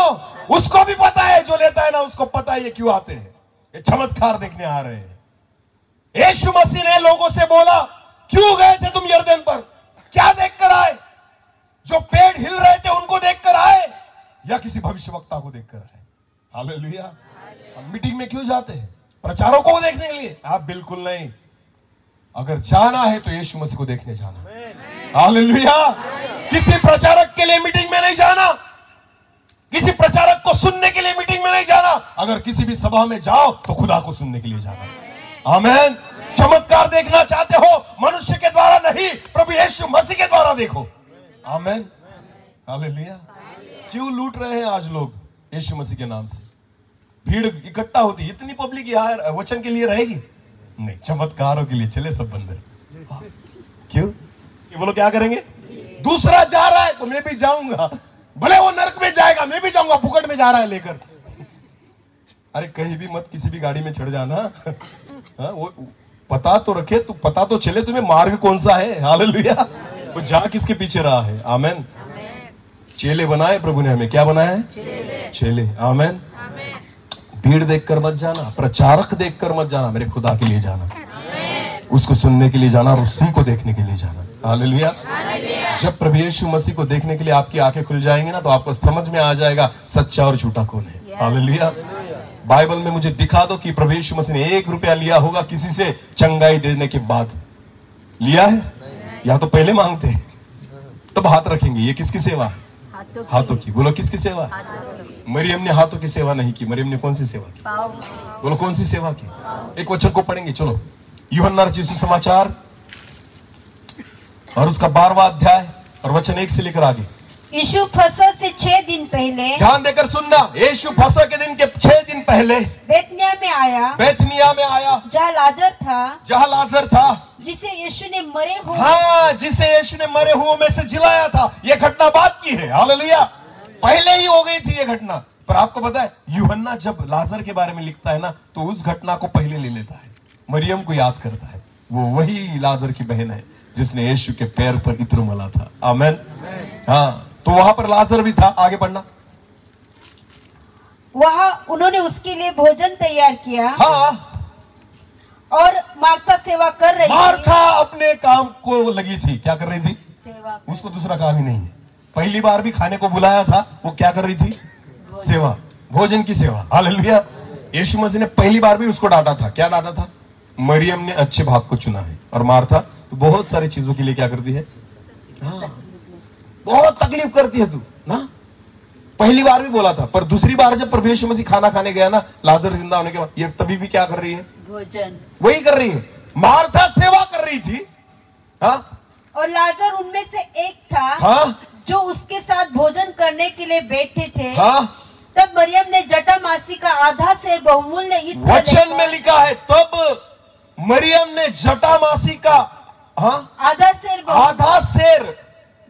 उसको भी पता है, जो लेता है ना उसको पता है ये क्यों आते हैं। ये चमत्कार देखने आ रहे हैं, यीशु मसीह ने लोगों से बोला, क्यों गए थे तुम यरदन पर? क्या देखकर आए? जो पेड़ हिल रहे थे उनको देखकर आए या किसी भविष्यवक्ता को देखकर आए? हालेलुया। हम मीटिंग में क्यों जाते हैं? प्रचारकों को देखने के लिए? आप बिल्कुल नहीं। अगर जाना है तो यीशु मसीह को देखने जाना। हालेलुया। किसी प्रचारक के लिए मीटिंग में नहीं जाना, किसी प्रचारक को सुनने के लिए मीटिंग में नहीं जाना। अगर किसी भी सभा में जाओ तो खुदा को सुनने के लिए जाना। आमीन। चमत्कार देखना चाहते हो, मनुष्य के द्वारा नहीं, प्रभु यीशु मसीह के द्वारा देखो। आमीन। हालेलुया। क्यों लूट रहे हैं आज लोग यीशु मसीह के नाम से? भीड़ इकट्ठा होती, इतनी पब्लिक यहाँ वचन के लिए रहेगी? नहीं, चमत्कारों के लिए चले सब बंदर। क्यों? ये बोलो क्या करेंगे? दूसरा जा रहा है तो मैं भी जाऊंगा, भले वो नरक में जाएगा मैं भी जाऊंगा, फुकट में जा रहा है लेकर। अरे कहीं भी मत किसी भी गाड़ी में चढ़ जाना। हाँ, वो पता तो रखे, तू पता तो चले तुम्हें मार्ग कौन सा है। हालेलुया। वो जा किसके पीछे रहा है? आमीन। चेले बनाए प्रभु ने हमें, क्या बनाया है? चेले। आमीन। भीड़ देखकर मत जाना, प्रचारक देखकर मत जाना, मेरे खुदा के लिए जाना, उसको सुनने के लिए जाना और उसी को देखने के लिए जाना। हालेलुया। जब प्रभु यीशु मसीह को देखने के लिए आपकी आंखें खुल जाएंगी ना, तो आपको समझ में आ जाएगा सच्चा और झूठा कौन है। हालेलुया। बाइबल में मुझे दिखा दो कि प्रभु यीशु मसीह ने 1 रुपया लिया होगा किसी से चंगाई देने के बाद? लिया है? या तो पहले मांगते हैं तब हाथ रखेंगे। ये किसकी सेवा है? हाथों की। बोलो किसकी सेवा? मरियम ने हाथों की सेवा नहीं की। मरियम ने कौन सी सेवा की? बोलो कौन सी सेवा की? एक वचन को पढ़ेंगे, चलो। यूहन्ना रचित सुसमाचार और उसका 12वां अध्याय और वचन 1 से लेकर आगे। यीशु फसह से 6 दिन पहले, ध्यान देकर सुनना, यीशु फसह के दिन के 6 दिन पहले बेतनिया में आया, जहाँ लाजर था, जिसे यीशु ने मरे हुए, हाँ, जिसे यीशु ने मरे हुओं में से जिलाया था। ये घटना बात की है। हालेलुया। पहले ही हो गई थी ये घटना। पर आपको पता है, यूहन्ना जब लाजर के बारे में लिखता है ना, तो उस घटना को पहले ले लेता है, मरियम को याद करता है। वो वही लाजर की बहन है जिसने यीशु के पैर पर इत्र मला था। आमीन। हाँ, तो वहां पर लाजर भी था। आगे पढ़ना। वहां उन्होंने उसके लिए भोजन तैयार किया। हाँ, और मार्था सेवा कर रही थी। मार्था अपने काम को लगी थी। क्या कर रही थी? सेवा। उसको दूसरा काम ही नहीं है। पहली बार भी खाने को बुलाया था, वो क्या कर रही थी? सेवा, भोजन की सेवा। हालेलुया। यीशु मसीह ने पहली बार भी उसको डांटा था। क्या डांटा था? मरियम ने अच्छे भाग को चुना है और मार्था तो बहुत सारी चीजों के लिए क्या करती है? हाँ, बहुत तकलीफ करती है तू ना। पहली बार भी बोला था, पर दूसरी बार जब प्रभु यीशु मसीह खाना खाने गया ना, लाजर जिंदा होने के बाद, ये तभी भी क्या कर रही है? भोजन। वही कर रही है। मार्था सेवा कर रही थी। हाँ, और लाजर उनमें से एक था। हाँ, जो उसके साथ भोजन करने के लिए बैठे थे। हाँ, तब मरियम ने जटामासी का आधा सेर बहुमूल्य इत्र वचन में लिखा है, तब मरियम ने जटामासी का, हाँ, आधा सेर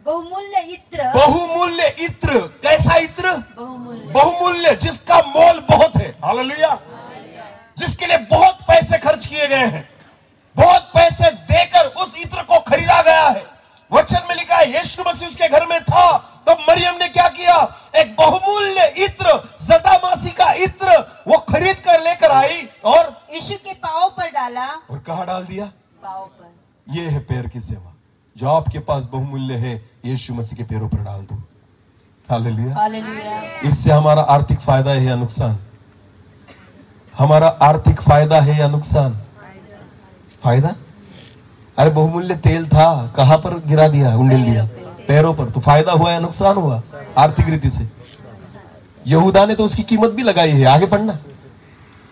बहुमूल्य इत्र। कैसा इत्र? बहुमूल्य, जिसका मोल बहुत है। हालेलुया। जिसके लिए बहुत पैसे खर्च किए गए हैं, बहुत पैसे देकर उस इत्र को खरीदा गया है। वचन में लिखा है, यीशु मसीह उसके घर में था, तब मरियम ने क्या किया? एक बहुमूल्य इत्र, जटामासी का इत्र, वो खरीद कर लेकर आई और यीशु के पांव पर डाला। और कहाँ डाल दिया? पांव पर। ये है पैर की सेवा। जो आपके पास बहुमूल्य है, यीशु मसीह के पैरों पर डाल दो। हालेलुया। हालेलुया। इससे हमारा आर्थिक फायदा है या नुकसान? हमारा आर्थिक फायदा है या नुकसान? फायदा। अरे बहुमूल्य तेल था, कहां पर गिरा दिया? उंडेल दिया, पैरों पर। तो फायदा हुआ या नुकसान हुआ आर्थिक रीति से? यहूदा ने तो उसकी कीमत भी लगाई है। आगे पढ़ना।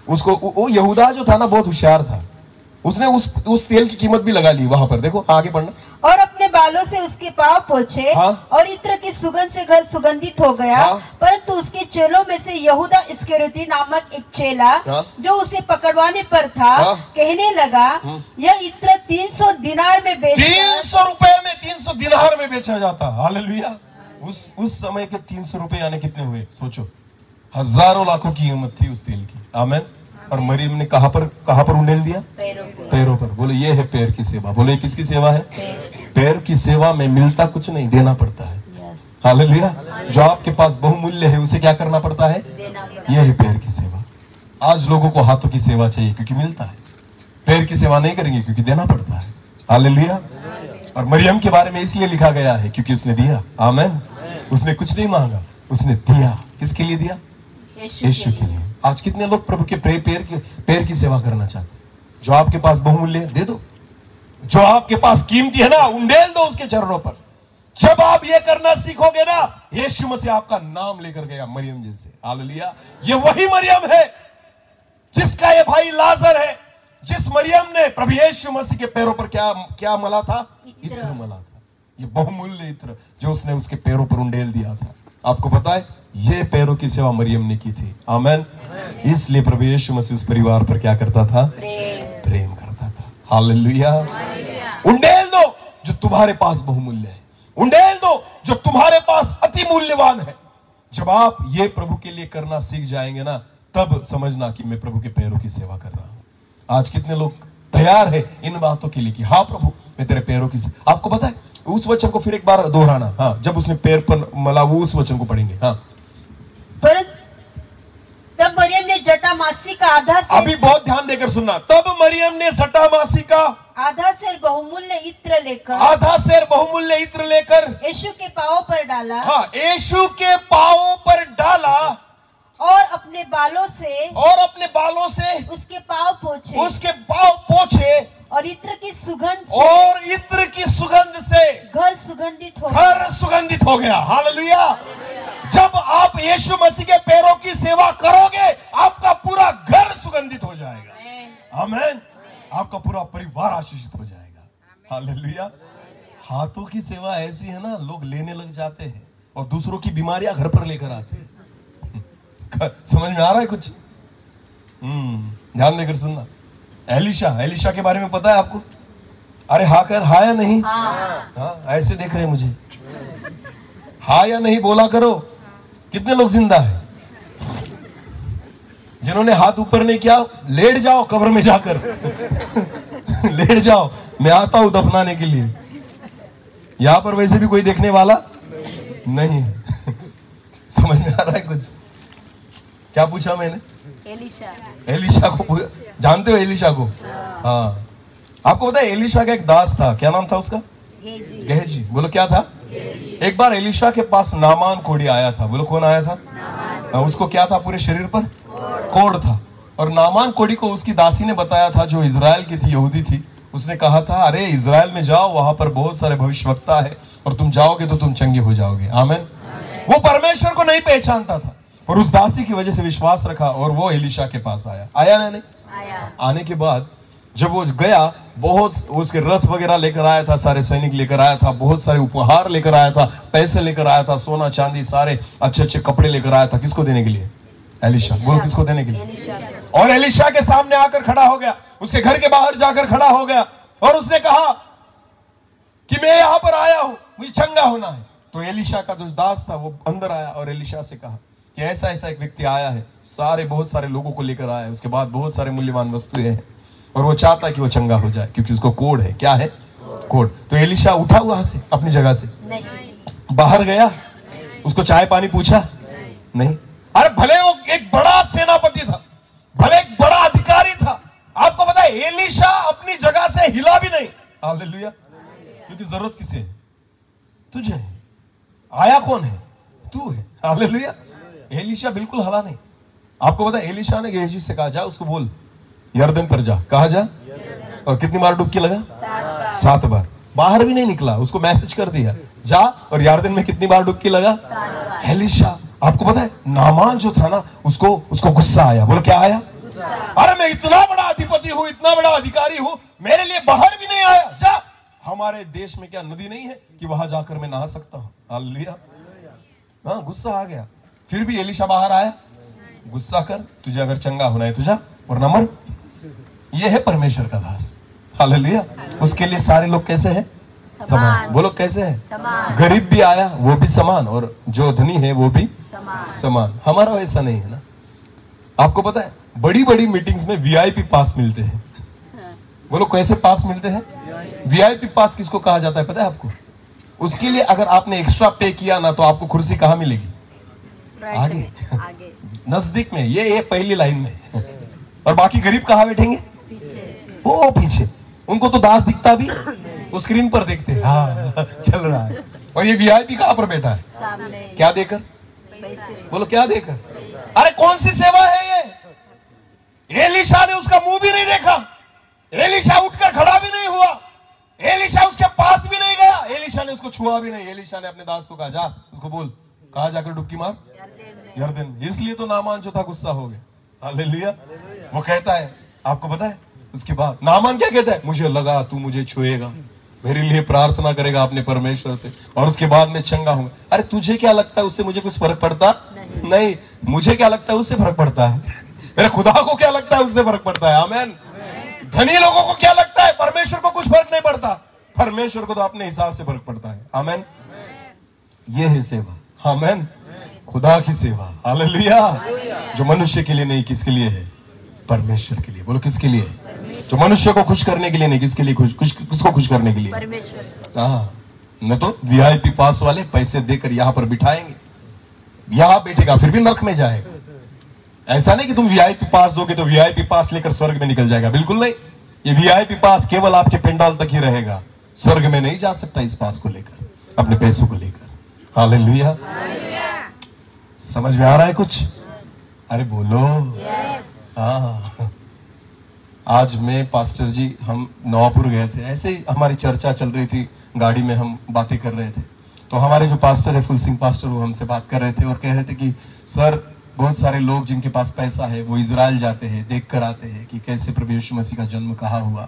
उसको वो यहूदा जो था ना, बहुत होशियार था, उसने उस तेल की कीमत भी लगा ली वहां पर। देखो आगे पढ़ना। और अपने बालों से उसके पांव पोंछे। हाँ? और इत्र की सुगंध से घर सुगंधित हो गया। हाँ? परंतु उसके चेलों में से यहूदा इस्करियोती नामक एक चेला, हाँ? जो उसे पकड़वाने पर था, हाँ? कहने लगा, यह इत्र 300 दिनार में बेच 300 रुपए में, 300 दिनार में बेचा जाता। हालेलुया। उस समय के 300 रुपए यानी कितने हुए? सोचो, हजारों लाखों की कीमत थी उस तेल की। आमीन। और मरियम ने कहां पर उंडेल दिया? पैरों पर। बोले ये है पैर की सेवा। बोले किसकी सेवा है? पैर की सेवा में मिलता कुछ नहीं, देना पड़ता है। हालेलुया। जो आपके पास बहुमूल्य है, उसे क्या करना पड़ता है? ये है पैर की सेवा। आज लोगों को हाथों की सेवा चाहिए क्योंकि मिलता है। पैर की सेवा नहीं करेंगे क्योंकि देना पड़ता है। हालेलुया। और मरियम के बारे में इसलिए लिखा गया है क्योंकि उसने दिया। आमीन। उसने कुछ नहीं मांगा, उसने दिया। किसके लिए दिया? यीशु के लिए। आज कितने लोग प्रभु के पैर की सेवा करना चाहते हैं? जो आपके पास बहुमूल्य है, दे दो। जो आपके पास कीमती है ना, उंडेल दो उसके चरणों पर। जब आप ये करना सीखोगे ना, यीशु मसीह आपका नाम लेकर गया मरियम जैसे। हालेलुया। ये वही मरियम है जिसका ये भाई लाजर है, जिस मरियम ने प्रभु यीशु मसीह के पैरों पर क्या मला था? इत्र मला था। ये बहुमूल्य इत्र जो उसने उसके पैरों पर उंडेल दिया था। आपको पता है, ये पैरों की सेवा मरियम ने की थी। आमीन। इसलिए प्रभु यीशु मसीह उस परिवार पर क्या करता था? प्रेम करता था। हालेलुया। उंडेल दो जो तुम्हारे पास बहुमूल्य है, उंडेल दो जो तुम्हारे पास अति मूल्यवान है। जब आप ये प्रभु के लिए करना सीख जाएंगे ना, तब समझना कि मैं प्रभु के पैरों की सेवा कर रहा हूं। आज कितने लोग तैयार है इन बातों के लिए कि हाँ प्रभु मैं तेरे पैरों की सेवा। आपको पता है, उस वचन को फिर एक बार दोहराना। हाँ, जब उसने पैर पर मला, वो उस वचन को पढ़ेंगे। हाँ, पर तब मरियम ने जटामासी का आधा सेर, अभी बहुत ध्यान देकर सुनना। तब मरियम ने जटामासी का आधा सेर बहुमूल्य इत्र लेकर यीशु के पांवों पर डाला। हाँ, यीशु के पांवों पर डाला और अपने बालों से उसके पांव पोंछे और इत्र की सुगंध से घर सुगंधित हो गया। हालेलुया। जब आप यीशु मसीह के पैरों की सेवा करोगे, आपका पूरा घर सुगंधित हो जाएगा। आमीन। आपका पूरा परिवार आशीषित हो जाएगा। हालेलुया। हाथों की सेवा ऐसी है ना, लोग लेने लग जाते हैं और दूसरों की बीमारियां घर पर लेकर आते हैं। समझ में आ रहा है कुछ? ध्यान देकर सुनना। एलिशा के बारे में पता है आपको? अरे हाँ या नहीं? हाँ, ऐसे देख रहे हैं मुझे। हाँ या नहीं बोला करो। कितने लोग जिंदा है? जिन्होंने हाथ ऊपर नहीं किया, लेट जाओ कब्र में जाकर। लेट जाओ, मैं आता हूं दफनाने के लिए। यहां पर वैसे भी कोई देखने वाला नहीं। समझ में आ रहा है कुछ? क्या पूछा मैंने? एलिशा को जानते हो? एलिशा को? हाँ। आपको पता है एलिशा का एक दास था, क्या नाम था उसका? गेहजी। बोलो क्या था? एक बार एलिशा के पास नामान कोढ़ी आया था। बोलो कौन आया था? उसको क्या था? पूरे शरीर पर कोढ़ था। और नामान कोढ़ी को उसकी दासी ने बताया था, जो इजराइल की थी, यहूदी थी। उसने कहा था, अरे इजराइल में जाओ, वहां पर बहुत सारे भविष्यवक्ता है और तुम जाओगे तो तुम चंगे हो जाओगे। आमीन। वो परमेश्वर को नहीं पहचानता था और उस दासी की वजह से विश्वास रखा और वो एलिशा के पास आया ना? नहीं आया। आने के बाद जब वो गया, बहुत उसके रथ वगैरह लेकर आया था, सारे सैनिक लेकर आया था, बहुत सारे उपहार लेकर आया था, पैसे लेकर आया था, सोना चांदी, सारे अच्छे अच्छे कपड़े लेकर आया था। किसको देने के लिए? एलिशा। बोलो किसको देने के लिए? और एलिशा के सामने आकर खड़ा हो गया, उसके घर के बाहर जाकर खड़ा हो गया और उसने कहा कि मैं यहां पर आया हूं, मुझे चंगा होना है। तो एलिशा का जो दास था वो अंदर आया और एलिशा से कहा कि ऐसा एक व्यक्ति आया है, बहुत सारे लोगों को लेकर आया है, उसके बाद बहुत सारे मूल्यवान वस्तुएं हैं और वो चाहता है कि वो चंगा हो जाए क्योंकि उसको कोढ़ है। क्या है? कोढ़। तो एलिशा उठा वहां से, अपनी जगह से बाहर गया, उसको चाय पानी पूछा? नहीं। अरे भले वो एक बड़ा सेनापति था, भले एक बड़ा अधिकारी था, आपको पता है एलिशा अपनी जगह से हिला भी नहीं। हालेलुया। क्योंकि जरूरत किसे है? तुझे है। आया कौन है? तू है। हालेलुया। एलिशा बिल्कुल हला नहीं। आपको पता है एलिशा ने गेहजी से कहा, जा उसको बोल यरदन पर जा। कहा जा? और कितनी बार डुबकी लगा? 7 बार। बाहर भी नहीं निकला, उसको मैसेज कर दिया, जा। और यरदन में कितनी बार डुबकी लगा? एलिशा। आपको पता है नामान जो था ना, उसको गुस्सा आया। बोलो क्या आया? अरे मैं इतना बड़ा अधिपति हूं, इतना बड़ा अधिकारी हूं, मेरे लिए बाहर भी नहीं आया। जा। हमारे देश में क्या नदी नहीं है कि वहां जाकर मैं नहा सकता हूं? हालेलुया। हाँ, गुस्सा आ गया। फिर भी एलिशा बाहर आया, गुस्सा कर, तुझे अगर चंगा होना है तुझा, और नंबर ये है परमेश्वर का दास। हालेलुया। उसके लिए सारे लोग कैसे हैं? समान। बोलो कैसे हैं? गरीब भी आया वो भी समान, और जो धनी है वो भी समान। हमारा वैसा नहीं है ना। आपको पता है बड़ी बड़ी मीटिंग्स में वीआईपी पास मिलते हैं। बोलो कैसे पास मिलते हैं? वीआईपी पास किसको कहा जाता है पता है आपको? उसके लिए अगर आपने एक्स्ट्रा पे किया ना, तो आपको कुर्सी कहां मिलेगी? आगे नजदीक में, ये पहली लाइन में। और बाकी गरीब कहां बैठेंगे? वो पीछे, उनको तो दास दिखता भी, वो स्क्रीन पर देखते हैं हाँ चल रहा है। और ये वीआईपी कहां पर बैठा है? क्या देकर? बोलो क्या देकर? अरे कौन सी सेवा है ये? एलीशा ने उसका मुंह भी नहीं देखा, एलीशा उठकर खड़ा भी नहीं हुआ, एलीशा उसके पास भी नहीं गया, एलीशा ने उसको छुआ भी नहीं। एलीशा ने अपने दास को कहा जा उसको बोल, कहा जाकर डुबकी मार यरदन। इसलिए तो नामान जो था गुस्सा हो गया। हालेलुया। वो कहता है, आपको पता है उसके बाद नामान क्या कहता है? मुझे लगा तू मुझे छुएगा, मेरे लिए प्रार्थना करेगा अपने परमेश्वर से और उसके बाद मैं चंगा हूं। अरे तुझे क्या लगता है उससे मुझे कुछ फर्क पड़ता? नहीं। मुझे क्या लगता है उससे फर्क पड़ता है, मेरे खुदा को क्या लगता है उससे फर्क पड़ता है। आमेन। धनी लोगों को क्या लगता है? परमेश्वर को कुछ फर्क नहीं पड़ता, परमेश्वर को तो अपने हिसाब से फर्क पड़ता है। आमेन। ये है सेवा। आमेन। खुदा की सेवा। हालेलुया। जो मनुष्य के लिए नहीं, किसके लिए है? परमेश्वर के लिए। बोलो किसके लिए है? जो मनुष्य को खुश करने के लिए नहीं, किसके लिए? किसको खुश करने के लिए? परमेश्वर। हाँ, न तो वीआईपी पास वाले पैसे देकर यहां पर बिठाएंगे, यहां बैठेगा फिर भी नरक में जाएगा। ऐसा नहीं कि तुम वीआईपी पास दोगे तो वीआईपी पास लेकर स्वर्ग में निकल जाएगा, बिल्कुल नहीं। ये वीआईपी पास केवल आपके पेंडाल तक ही रहेगा, स्वर्ग में नहीं जा सकता इस पास को लेकर, अपने पैसों को लेकर। हालेलुया। समझ में आ रहा है कुछ? अरे बोलो। हाँ। आज मैं पास्टर जी हम नवापुर गए थे, ऐसे ही हमारी चर्चा चल रही थी, गाड़ी में हम बातें कर रहे थे, तो हमारे जो पास्टर है फुल सिंह पास्टर, वो हमसे बात कर रहे थे और कह रहे थे कि सर बहुत सारे लोग जिनके पास पैसा है वो इजराइल जाते हैं, देख कर आते हैं कि कैसे प्रभु यीशु मसीह का जन्म कहाँ हुआ,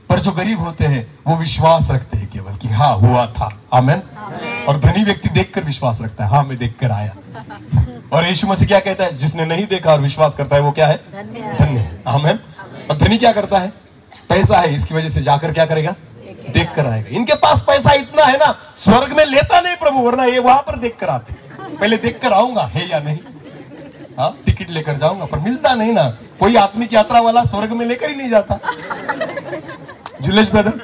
पर जो गरीब होते हैं वो विश्वास रखते हैं केवल कि हाँ हुआ था। आमेन। और धनी व्यक्ति देखकर विश्वास रखता है, हाँ मैं देखकर आया। और यीशु मसीह क्या कहता है? जिसने नहीं देखा और विश्वास करता है वो क्या है? धन्य है। आमेन। और धनी क्या करता है? पैसा है इसकी वजह से जाकर क्या करेगा? देख कर आएगा। इनके पास पैसा इतना है ना, स्वर्ग में लेता नहीं प्रभु, वरना ये वहां पर देख कर आते। पहले देख कर आऊंगा है या नहीं, हाँ टिकट लेकर जाऊंगा, पर मिलता नहीं ना। कोई आत्मिक यात्रा वाला स्वर्ग में लेकर ही नहीं जाता। जुलेश ब्रदर,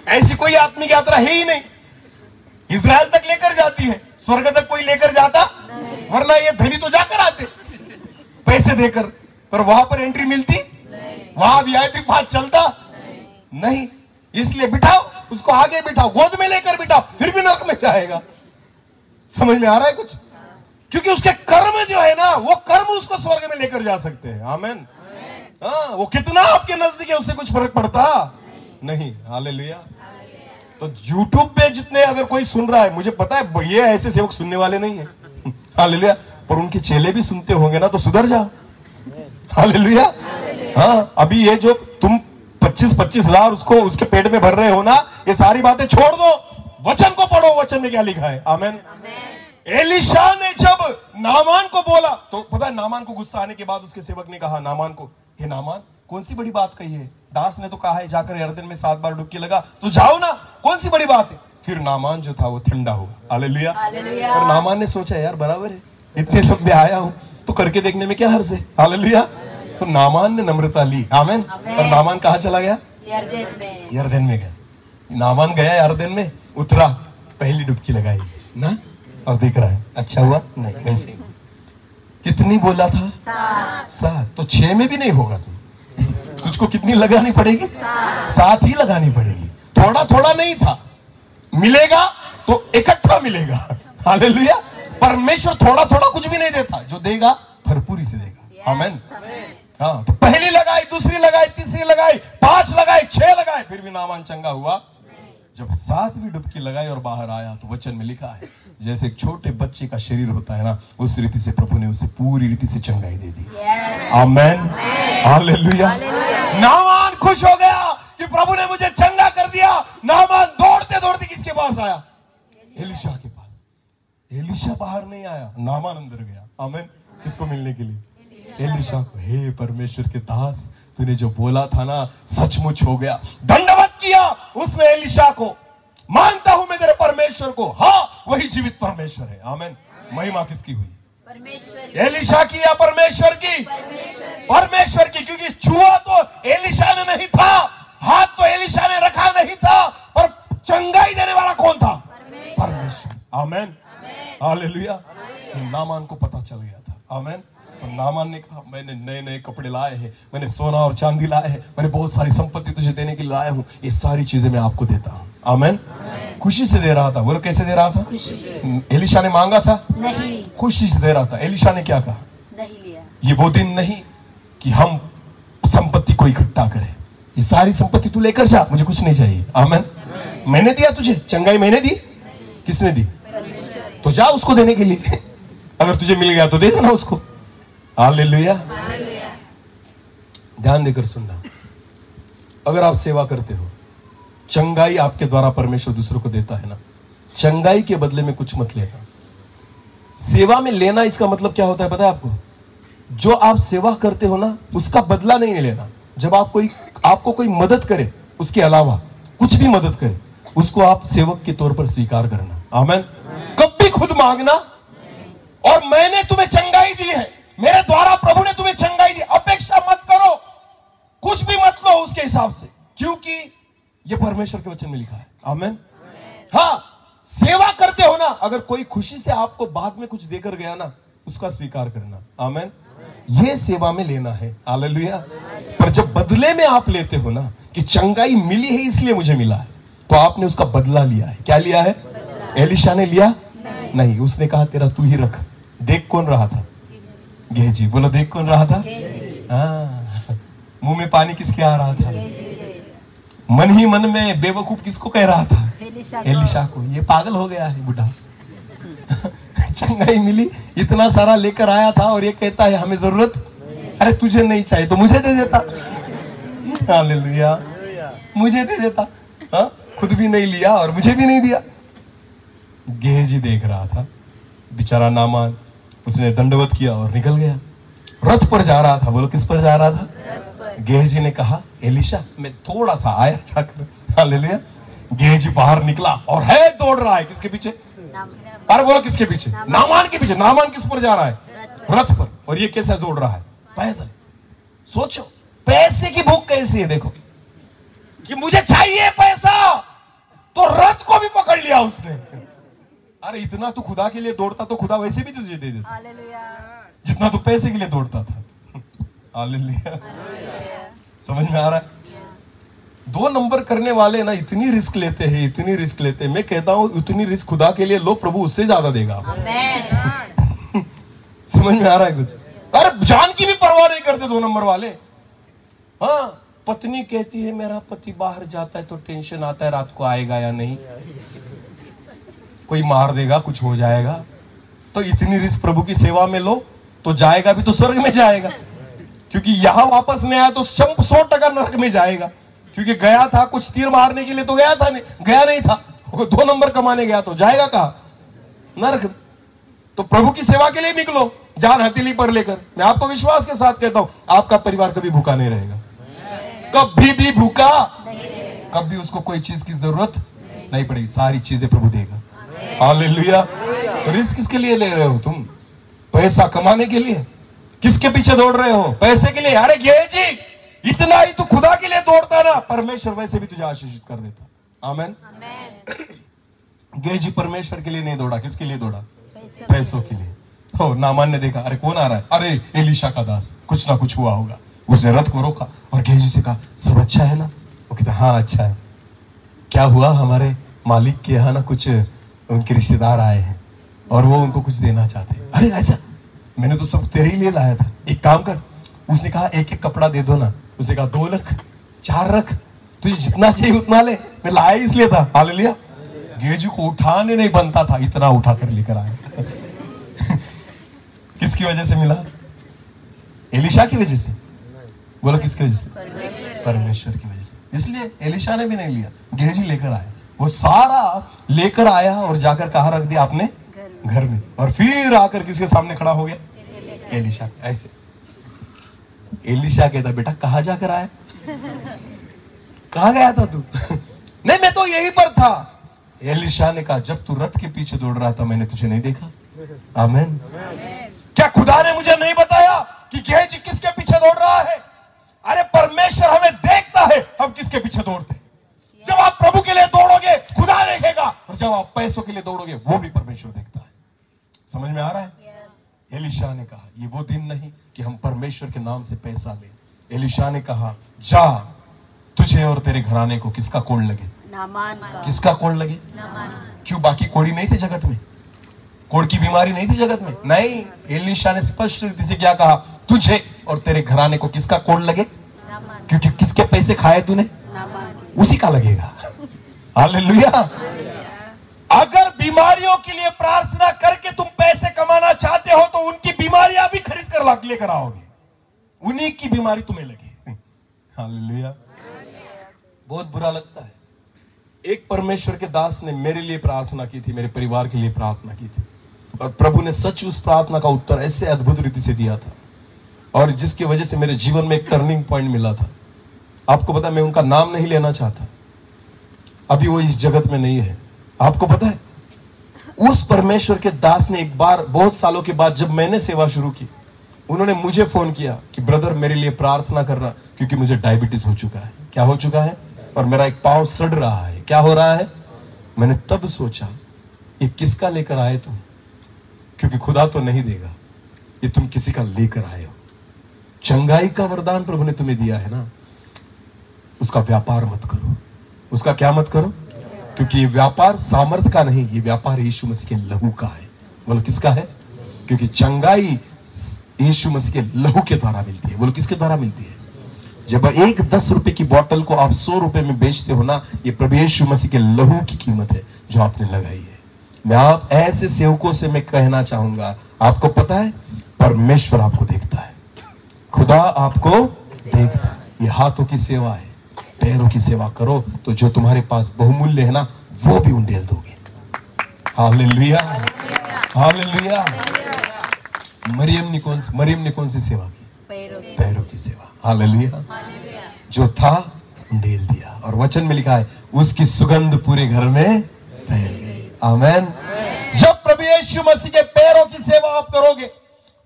ऐसी कोई आत्मिक यात्रा है ही नहीं। इजराइल तक लेकर जाती है, स्वर्ग तक कोई लेकर जाता? वरना ये धनी तो जाकर आते पैसे देकर, पर वहां पर एंट्री मिलती? वहां वीआईपी पास चलता नहीं। इसलिए बिठाओ उसको, आगे बिठाओ, गोद में लेकर बिठाओ, फिर भी नरक में जाएगा। समझ में आ रहा है कुछ? क्योंकि उसके कर्म जो है ना, वो कर्म उसको स्वर्ग में लेकर जा सकते हैं। आमेन। हाँ, वो कितना आपके नजदीक है उससे कुछ फर्क पड़ता नहीं। हालेलुया। तो यूट्यूब पे जितने अगर कोई सुन रहा है, मुझे पता है ये ऐसे सेवक सुनने वाले नहीं है, हालेलुया, पर उनके चेले भी सुनते होंगे ना, तो सुधर जाओ। हालेलुया। हाँ, अभी ये जो तुम 25-25 हजार उसको उसके पेट में भर रहे हो ना, ये सारी बातें छोड़ दो, वचन को पढ़ो, वचन में क्या लिखा है। आमेन। एलीशा ने जब नामान को बोला, तो पता है नामान को गुस्सा आने के बाद उसके सेवक ने कहा नामान को, हे नामान कौन सी बड़ी बात कही है? दास ने तो कहा है जाकर यरदन में 7 बार डुबकी लगा, तो जाओ ना, कौन सी बड़ी बात है? फिर नामान जो था वो ठंडा हुआ। हालेलुया। और नामान ने सोचा यार बराबर है, इतने लंबे आया हूं तो करके देखने में क्या हर्ज है। हालेलुया। तो नामान ने नम्रता ली। आमेन। और नामान कहाँ चला गया? यरदन में गया। नामान गया यरदन में, उतरा, पहली डुबकी लगाई ना, और देख रहा है अच्छा हुआ नहीं, वैसे कितनी बोला था? 7। तो 6 में भी नहीं होगा। तुझको कितनी लगानी पड़ेगी? 7 ही लगानी पड़ेगी। थोड़ा थोड़ा नहीं था, मिलेगा तो इकट्ठा मिलेगा। हालेलुया। परमेश्वर थोड़ा थोड़ा कुछ भी नहीं देता, जो देगा भरपूरी से देगा। आमेन। हाँ, तो पहली लगाई, दूसरी लगाई, तीसरी लगाई, 5 लगाई, 6 लगाई, फिर भी नामान चंगा हुआ। जब 7वीं डुबकी लगाई और बाहर आया, तो वचन में लिखा है जैसे एक छोटे बच्चे का शरीर होता है ना, उस रीति से प्रभु ने उसे पूरी रीति से चंगाई दे दी। आमेन। हालेलुया। नामान खुश हो गया कि प्रभु ने मुझे चंगा कर दिया। नामान दौड़ते दौड़ते किसके पास आया? एलीशा के पास। एलीशा बाहर नहीं आया, नामान अंदर गया। आमेन। किसको मिलने के लिए? एलीशा को। हे परमेश्वर के दास, तूने जो बोला था ना सचमुच हो गया। दंडवत किया उसने एलीशा को, मानता हूं मैं तेरे परमेश्वर को, हाँ वही जीवित परमेश्वर है। आमेन। महिमा किसकी हुई? परमेश्वर। एलीशा की या परमेश्वर की? परमेश्वर की। क्योंकि छुआ तो एलीशा ने नहीं था, हाथ तो एलीशा ने रखा नहीं था, पर चंगाई देने वाला कौन था? परमेश्वर। आमेन। हालेलुया। नामान को पता चल गया था। आमेन। तो नामान ने कहा, मैंने नए नए कपड़े लाए हैं, मैंने सोना और चांदी लाए हैं, मैंने बहुत सारी संपत्ति तुझे देने के लिए लाया हूँ, ये सारी चीजें मैं आपको देता हूँ। आमेन। खुशी से दे रहा था। बोलो कैसे दे रहा था? एलिशा ने मांगा था? नहीं। खुशी से दे रहा था। एलिशा ने क्या कहा? नहीं लिया। ये वो दिन नहीं कि हम संपत्ति को इकट्ठा करें, ये सारी संपत्ति तू लेकर जा, मुझे कुछ नहीं चाहिए। आमेन। मैंने दिया तुझे चंगाई, मैंने दी। किसने दी? तो जा उसको देने के लिए। अगर तुझे मिल गया तो दे देना उसको। हालेलुया। ध्यान देकर सुनना, अगर आप सेवा करते हो, चंगाई आपके द्वारा परमेश्वर दूसरों को देता है ना, चंगाई के बदले में कुछ मत लेना। सेवा में लेना इसका मतलब क्या होता है पता है आपको? जो आप सेवा करते हो ना, उसका बदला नहीं लेना। जब आपको कोई मदद करे, उसके अलावा कुछ भी मदद करे, उसको आप सेवक के तौर पर स्वीकार करना। आमेन। कभी खुद मांगना और मैंने तुम्हें चंगाई दी है, मेरे द्वारा प्रभु ने तुम्हें चंगाई दी, अपेक्षा मत करो, कुछ भी मत लो उसके हिसाब से, क्योंकि यह परमेश्वर के वचन में लिखा है। आमेन। हाँ, सेवा करते हो ना, अगर कोई खुशी से आपको बाद में कुछ देकर गया ना, उसका स्वीकार करना। आमेन। ये सेवा में लेना है। हालेलुया। पर जब बदले में आप लेते हो ना कि चंगाई मिली है इसलिए मुझे मिला है, तो आपने उसका बदला लिया है। क्या लिया है? एलिशा ने लिया नहीं, उसने कहा तेरा तू ही रख। देख कौन रहा था? गेहजी। बोलो देख कौन रहा था? हाँ, मुंह में पानी किसके आ रहा था? मन ही मन में बेवकूफ किसको कह रहा था? एलिशा को। ये पागल हो गया है बुढ़ा। चंगाई मिली, इतना सारा लेकर आया था और ये कहता है हमें जरूरत, अरे तुझे नहीं चाहिए तो मुझे दे देता। हालेलुया। मुझे दे देता। हाँ, खुद भी नहीं लिया और मुझे भी नहीं दिया। गेहजी देख रहा था, बेचारा नामान, उसने दंडवत किया और निकल गया। रथ पर जा रहा था। बोलो किस पर जा रहा था? गेहजी ने कहा एलिशा मैं थोड़ा सा आया जाकर। हालेलुया। गेहजी बाहर निकला और है दौड़ रहा है किसके पीछे? अरे बोलो किसके पीछे? नामान के पीछे। नामान किस पर जा रहा है? रथ पर। और ये कैसे दौड़ रहा है? पैदल। सोचो पैसे की भूख कैसी है। देखो कि मुझे चाहिए पैसा, तो रथ को भी पकड़ लिया उसने। अरे इतना तू खुदा के लिए दौड़ता तो खुदा वैसे भी तुझे दे देता, जितना तू पैसे के लिए दौड़ता था। हालेलुया। समझ में आ रहा है? 2 नंबर करने वाले ना इतनी रिस्क लेते हैं, इतनी रिस्क लेते हैं। मैं कहता हूं उतनी रिस्क खुदा के लिए लो, प्रभु उससे ज्यादा देगा। समझ में आ रहा है कुछ? अरे जान की भी परवाह नहीं करते 2 नंबर वाले। हाँ, पत्नी कहती है मेरा पति बाहर जाता है तो टेंशन आता है रात को आएगा या नहीं, कोई मार देगा, कुछ हो जाएगा। तो इतनी रिस्क प्रभु की सेवा में लो तो जाएगा भी तो स्वर्ग में जाएगा, क्योंकि यहां वापस नहीं आया तो 100% नरक में जाएगा। क्योंकि गया था कुछ तीर मारने के लिए तो गया था, नहीं गया नहीं था, 2 नंबर कमाने गया तो जाएगा कहाँ? नरक। तो प्रभु की सेवा के लिए निकलो, जान हथेली पर लेकर। मैं आपको विश्वास के साथ कहता हूं आपका परिवार कभी भूखा नहीं रहेगा, कभी भी भूखा, कभी उसको कोई चीज की जरूरत नहीं पड़ेगी, सारी चीजें प्रभु देगा। हालेलुया। तो रिस्क किसके लिए ले रहे हो तुम? पैसा कमाने के लिए? किसके पीछे दौड़ रहे हो? पैसे के लिए? अरे गेहजी इतना ही तू खुदा के लिए दौड़ता ना, परमेश्वर वैसे भी तुझे आशीषित कर देता। आमेन। गेहजी परमेश्वर के लिए नहीं दौड़ा, किसके लिए दौड़ा? पैसों के लिए। हो, नामान ने देखा अरे कौन आ रहा है? अरे एलिशा का दास, कुछ ना कुछ हुआ होगा। उसने रथ को रोका और गेहजी से कहा सब अच्छा है ना? वो कहता हाँ अच्छा है। क्या हुआ? हमारे मालिक के यहाँ ना कुछ उनके रिश्तेदार आए हैं और वो उनको कुछ देना चाहते हैं। अरे ऐसा? मैंने तो सब तेरे ही लिए लाया था, एक काम कर। उसने कहा एक एक कपड़ा दे दो ना। उसने कहा 2 लाख 4 रख, तुझे जितना चाहिए उतना ले, मैं लाया इसलिए था। हालेलुया। गेहजी को उठाने नहीं बनता था, इतना उठा कर लेकर आया। किसकी वजह से मिला? एलिशा की वजह से। बोलो किसकी वजह से? परमेश्वर की वजह से। इसलिए एलिशा ने भी नहीं लिया, गेहजी लेकर आया। वो सारा लेकर आया और जाकर कहाँ रख दिया? आपने घर में। और फिर आकर किसके सामने खड़ा हो गया? एलिशा। ऐसे एलिशा कहता बेटा कहाँ जाकर आया? कहाँ गया था तू? नहीं मैं तो यहीं पर था। एलिशा ने कहा जब तू रथ के पीछे दौड़ रहा था मैंने तुझे नहीं देखा। आमीन। क्या खुदा ने मुझे नहीं बताया कि गेहजी किसके पीछे दौड़ रहा है? अरे परमेश्वर हमें देखता है हम किसके पीछे दौड़ते हैं। जब आप प्रभु के लिए दौड़ोगे खुदा देखेगा, और जब आप पैसों के लिए दौड़ोगे वो भी परमेश्वर देखता है। समझ में आ रहा है? एलीशा ने कहा ये वो दिन नहीं कि हम परमेश्वर के नाम से पैसा लें। एलीशा ने कहा जा, तुझे और तेरे घराने को किसका कोड़ लगे? नामान का। किसका कोड़ लगे? नामान। क्यों, बाकी कोड़ी नहीं थे जगत में? कोड़ की बीमारी नहीं थी जगत में? नहीं, एलीशा ने स्पष्ट रीति से क्या कहा? तुझे और तेरे घराने को किसका कोड़ लगे? नामान। क्योंकि किसके पैसे खाए तूने? नामान। उसी का लगेगा। हालेलुया। अगर बीमारियों के लिए प्रार्थना करके तुम पैसे कमाना चाहते हो तो उनकी बीमारियां भी खरीद कर लेकर आओगे, उन्हीं की बीमारी तुम्हें लगे। हालेलुया। बहुत बुरा लगता है। एक परमेश्वर के दास ने मेरे लिए प्रार्थना की थी, मेरे परिवार के लिए प्रार्थना की थी, और प्रभु ने सच उस प्रार्थना का उत्तर ऐसे अद्भुत रीति से दिया था, और जिसकी वजह से मेरे जीवन में एक टर्निंग पॉइंट मिला था। आपको पता है, मैं उनका नाम नहीं लेना चाहता, अभी वो इस जगत में नहीं है। आपको पता है, उस परमेश्वर के दास ने एक बार बहुत सालों के बाद जब मैंने सेवा शुरू की, उन्होंने मुझे फोन किया कि ब्रदर मेरे लिए प्रार्थना करना, क्योंकि मुझे डायबिटीज हो चुका है। क्या हो चुका है? और मेरा एक पांव सड़ रहा है। क्या हो रहा है? मैंने तब सोचा ये किसका लेकर आए तुम? क्योंकि खुदा तो नहीं देगा, ये तुम किसी का लेकर आए हो। चंगाई का वरदान प्रभु ने तुम्हें दिया है ना, उसका व्यापार मत करो। उसका क्या मत करो? क्योंकि ये व्यापार सामर्थ का नहीं, ये व्यापार यीशु मसीह के लहू का है। बोलो किसका है? क्योंकि चंगाई यीशु मसीह के लहू के द्वारा मिलती है। बोलो किसके द्वारा मिलती है? जब एक 10 रुपए की बोतल को आप 100 रुपए में बेचते हो ना, ये प्रभु यीशु मसीह के लहू की कीमत है जो आपने लगाई है। मैं आप ऐसे सेवकों से मैं कहना चाहूंगा, आपको पता है परमेश्वर आपको देखता है, खुदा आपको देखता है। ये हाथों की सेवा है, पैरों की सेवा करो तो जो तुम्हारे पास बहुमूल्य है ना, वो भी उंडेल दोगे। Hallelujah, hallelujah. मरियम ने कौन सी सेवा की? पैरों की सेवा। हालेलुया। जो था उंडेल दिया, और वचन में लिखा है उसकी सुगंध पूरे घर में फैल गई। आमेन। जब प्रभु यीशु मसीह के पैरों की सेवा आप करोगे,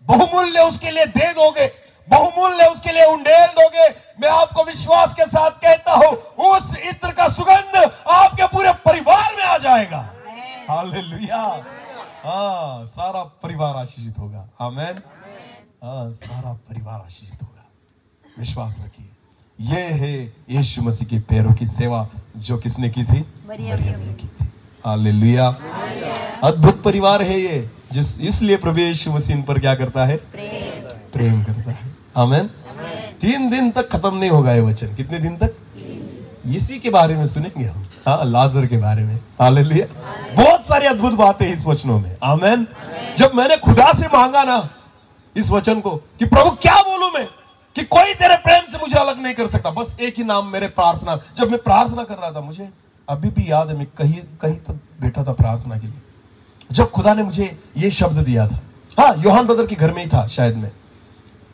बहुमूल्य उसके लिए दे दोगे, बहुमूल्य उसके लिए उंडेल दोगे, मैं आपको विश्वास के साथ कहता हूं उस इत्र का सुगंध आपके पूरे परिवार में आ जाएगा। हालेलुया। हाँ, सारा परिवार आशीषित होगा। आमेन। हाँ, सारा परिवार आशीषित होगा। विश्वास रखिए। ये है यीशु मसीह के पैरों की सेवा जो किसने की थी? मरियम ने की थी। हालेलुया। अद्भुत परिवार है ये, इसलिए प्रभु यीशु मसीह इन पर क्या करता है? प्रेम करता है। आमेन। 3 दिन तक खत्म नहीं होगा ये वचन। कितने दिन तक? इसी के बारे में सुनेंगे हम। हाँ, लाजर के बारे में। हालेलुया। बहुत सारी अद्भुत बातें इस वचनों में। आमेन। जब मैंने खुदा से मांगा ना इस वचन को कि प्रभु क्या बोलूं मैं, कि कोई तेरे प्रेम से मुझे अलग नहीं कर सकता, बस एक ही नाम मेरे प्रार्थना। जब मैं प्रार्थना कर रहा था, मुझे अभी भी याद है, मैं कहीं तक बैठा था प्रार्थना के लिए, जब खुदा ने मुझे ये शब्द दिया था। हाँ, योहान ब्रदर के घर में ही था शायद, में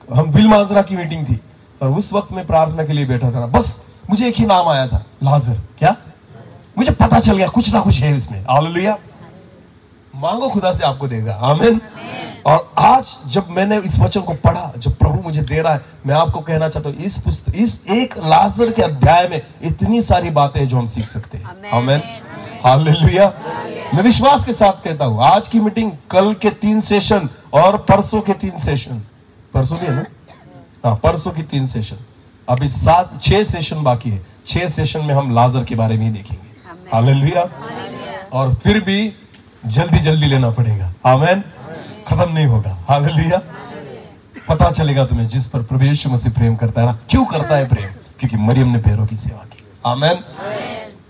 हम बिल मांजरा की मीटिंग थी, और उस वक्त मैं प्रार्थना के लिए बैठा था। बस मुझे एक ही नाम आया था, लाजर। क्या? मुझे पता चल गया कुछ ना कुछ है उसमें। हालेलुया। मांगो, खुदा से आपको देगा। आमीन। और आज जब मैंने इस वचन को पढ़ा, जब प्रभु मुझे दे रहा है, मैं आपको कहना चाहता हूँ इस एक लाजर के अध्याय में इतनी सारी बातें हैं जो हम सीख सकते हैं। आमीन। हालेलुया। मैं विश्वास के साथ कहता हूँ आज की मीटिंग, कल के 3 सेशन और परसों के 3 सेशन, परसों भी है ना? हाँ, परसों की 3 सेशन, अभी 6 सेशन बाकी है। 6 सेशन में हम लाजर के बारे में ही देखेंगे। हालेलुया। और फिर भी जल्दी जल्दी लेना पड़ेगा। आमीन। खत्म नहीं होगा। हालेलुया। पता चलेगा तुम्हें जिस पर प्रभु यीशु मसीह प्रेम करता है ना। क्यों करता है प्रेम? क्योंकि मरियम ने पैरों की सेवा की। आमीन।